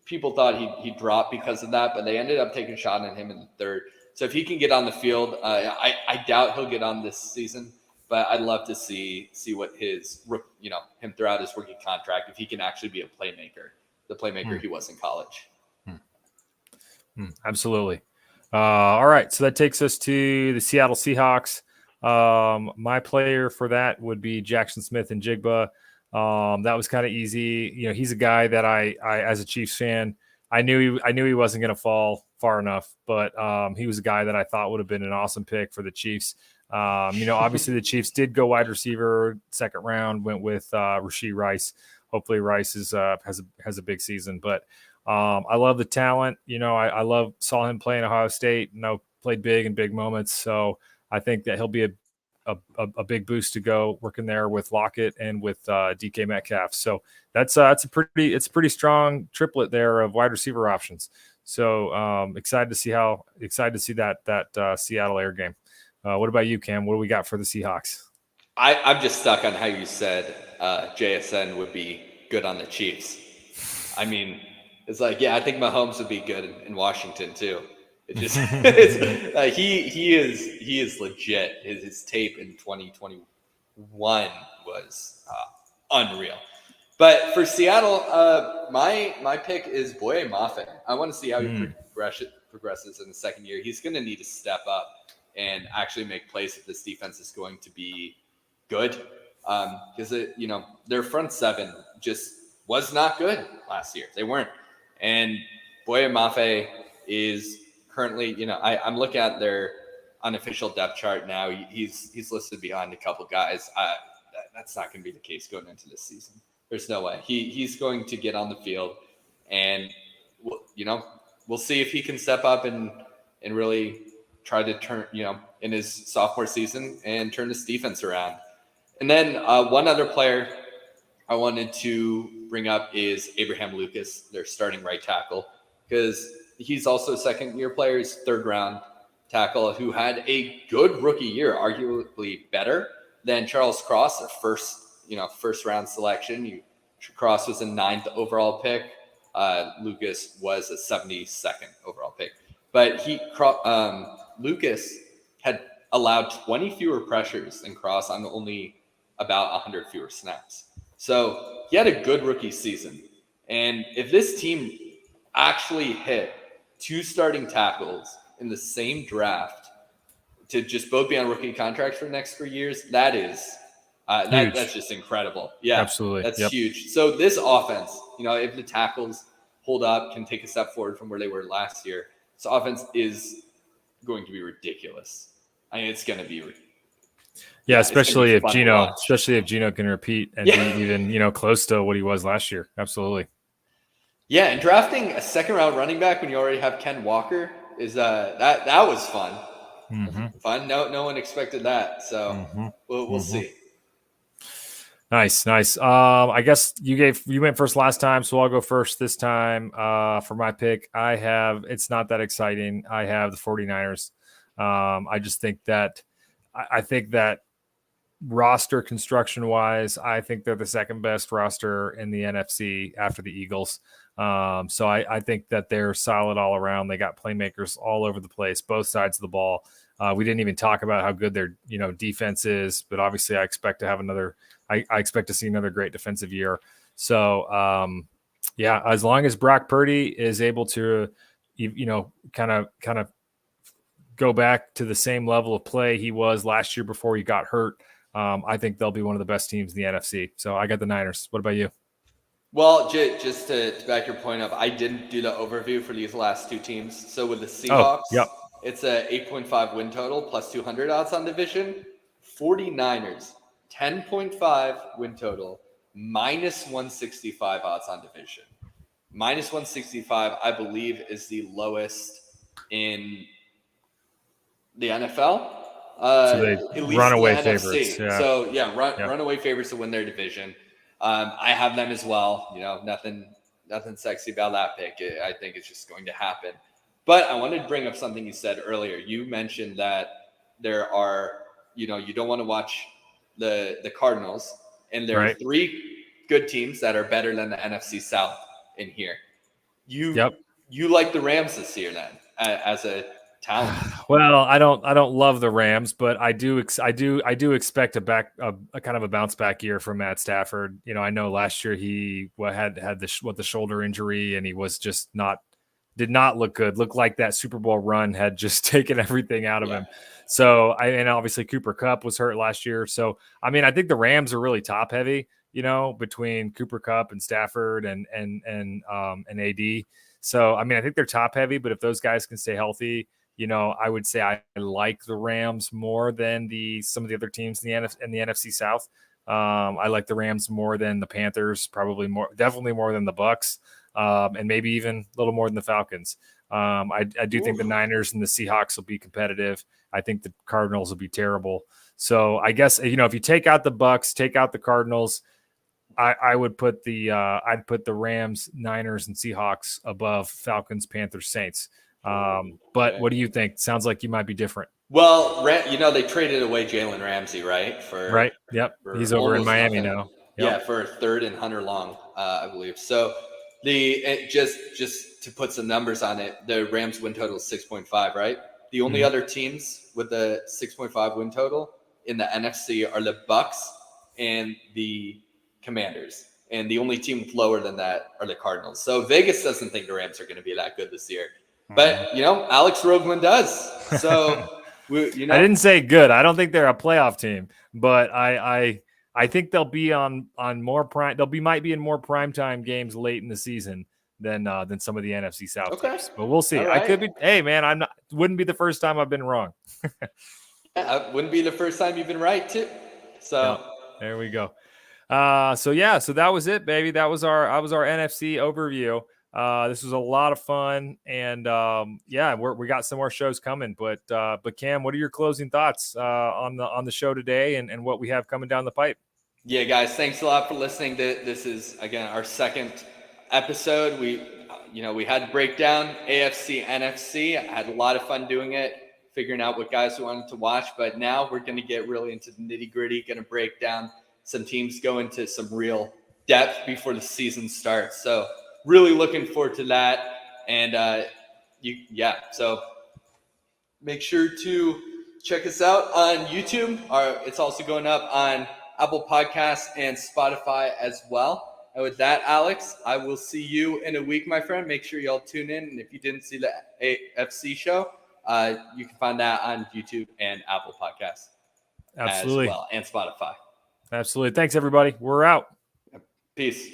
people thought he'd drop because of that. But they ended up taking a shot on him in the third. So if he can get on the field, I doubt he'll get on this season. But I'd love to see what him throughout his rookie contract, if he can actually be a playmaker. The playmaker he was in college. Absolutely. All right. So that takes us to the Seattle Seahawks. My player for that would be Jackson Smith and Jigba. That was kind of easy. He's a guy that I as a Chiefs fan, I knew he wasn't going to fall far enough, but he was a guy that I thought would have been an awesome pick for the Chiefs. Obviously the Chiefs did go wide receiver second round, went with Rashee Rice. Hopefully Rice has a big season, but I love the talent. I saw him play in Ohio State, played big in big moments. So I think that he'll be a big boost to go working there with Lockett and with DK Metcalf. So it's a pretty strong triplet there of wide receiver options. So excited to see that Seattle Air game. What about you, Cam? What do we got for the Seahawks? I'm just stuck on how you said JSN would be good on the Chiefs. I mean, it's like, I think Mahomes would be good in Washington too. It just he is legit. His tape in 2021 was unreal. But for Seattle, my pick is Boye Mafe. I want to see how he progresses in the second year. He's going to need to step up and actually make plays if this defense is going to be good. Because their front seven just was not good last year. They weren't. And Boye Mafe is currently, I'm looking at their unofficial depth chart now. He's listed behind a couple guys. That's not going to be the case going into this season. There's no way. He's going to get on the field, and we'll see if he can step up and really try to turn, in his sophomore season and turn this defense around. And then one other player I wanted to bring up is Abraham Lucas, their starting right tackle, because he's also a second-year player. He's third-round tackle who had a good rookie year, arguably better than Charles Cross, a first-round selection. Cross was a 9th overall pick. Lucas was a 72nd overall pick. But Lucas had allowed 20 fewer pressures than Cross on only about 100 fewer snaps. So he had a good rookie season. And if this team actually hit 2 starting tackles in the same draft to just both be on rookie contracts for the next 3 years, that's just incredible. Yeah, absolutely. That's huge. So this offense, if the tackles hold up, can take a step forward from where they were last year, this offense is going to be ridiculous. I mean, it's going to be especially if Geno can repeat and be even, close to what he was last year. Absolutely. Yeah, and drafting a second-round running back when you already have Ken Walker is that was fun. Mm-hmm. Fun. No one expected that. So we'll see. Nice. I guess you went first last time, so I'll go first this time. For my pick, it's not that exciting. I have the 49ers. I just think that I think that roster construction wise, I think they're the second best roster in the NFC after the Eagles. So I think that they're solid all around. They got playmakers all over the place, both sides of the ball. We didn't even talk about how good their defense is, but obviously I expect to see another great defensive year. So as long as Brock Purdy is able to kind of go back to the same level of play he was last year before he got hurt, I think they'll be one of the best teams in the NFC. So I got the Niners. What about you? Well, just to back your point up, I didn't do the overview for these last 2 teams. So with the Seahawks, it's a 8.5 win total plus 200 odds on division. 49ers, 10.5 win total, minus 165 odds on division. Minus 165, I believe, is the lowest in the NFL. So they at least runaway the favorites. NFC. Yeah. So runaway favorites to win their division. I have them as well. Nothing sexy about that pick. I think it's just going to happen. But I wanted to bring up something you said earlier. You mentioned that there are, you don't want to watch the Cardinals, and there are 3 good teams that are better than the NFC South in here. You like the Rams this year then as a talent? Well, I don't love the Rams, but I do expect a kind of a bounce back year from Matt Stafford. I know last year he had the shoulder injury, and he was just did not look good. Looked like that Super Bowl run had just taken everything out of him. So and obviously Cooper Kupp was hurt last year. So I mean, I think the Rams are really top heavy, between Cooper Kupp and Stafford and AD. So I mean, I think they're top heavy, but if those guys can stay healthy, I would say I like the Rams more than some of the other teams in the NFC South. I like the Rams more than the Panthers, definitely more than the Bucks, and maybe even a little more than the Falcons. I do think the Niners and the Seahawks will be competitive. I think the Cardinals will be terrible. So I guess, if you take out the Bucks, take out the Cardinals, I would put I'd put the Rams, Niners, and Seahawks above Falcons, Panthers, Saints. But what do you think? Sounds like you might be different. Well, they traded away Jalen Ramsey, right? Yep. He's over in Miami now. Yep. Yeah, for a third and Hunter Long, I believe. So just to put some numbers on it, the Rams win total is 6.5, right? The only other teams with the 6.5 win total in the NFC are the Bucks and the Commanders. And the only team lower than that are the Cardinals. So Vegas doesn't think the Rams are going to be that good this year. But, Alex Roglin does. So, I didn't say good. I don't think they're a playoff team, but I think they'll be on more prime. Might be in more primetime games late in the season than some of the NFC South teams. But we'll see. Right. I could be. Hey, man, wouldn't be the first time I've been wrong. It wouldn't be the first time you've been right too. So there we go. So that was it, baby. That was our NFC overview. This was a lot of fun, and we got some more shows coming. But Cam, what are your closing thoughts on the show today and what we have coming down the pipe? Yeah, guys, thanks a lot for listening. This is, again, our second episode. We had to break down AFC, NFC. I had a lot of fun doing it, figuring out what guys we wanted to watch. But now we're going to get really into the nitty gritty, going to break down some teams, go into some real depth before the season starts. So really looking forward to that. And so make sure to check us out on YouTube. It's also going up on Apple Podcasts and Spotify as well. And with that, Alex, I will see you in a week, my friend. Make sure y'all tune in. And if you didn't see the AFC show, you can find that on YouTube and Apple Podcasts Absolutely. as well, and Spotify. Absolutely. Thanks, everybody. We're out. Peace.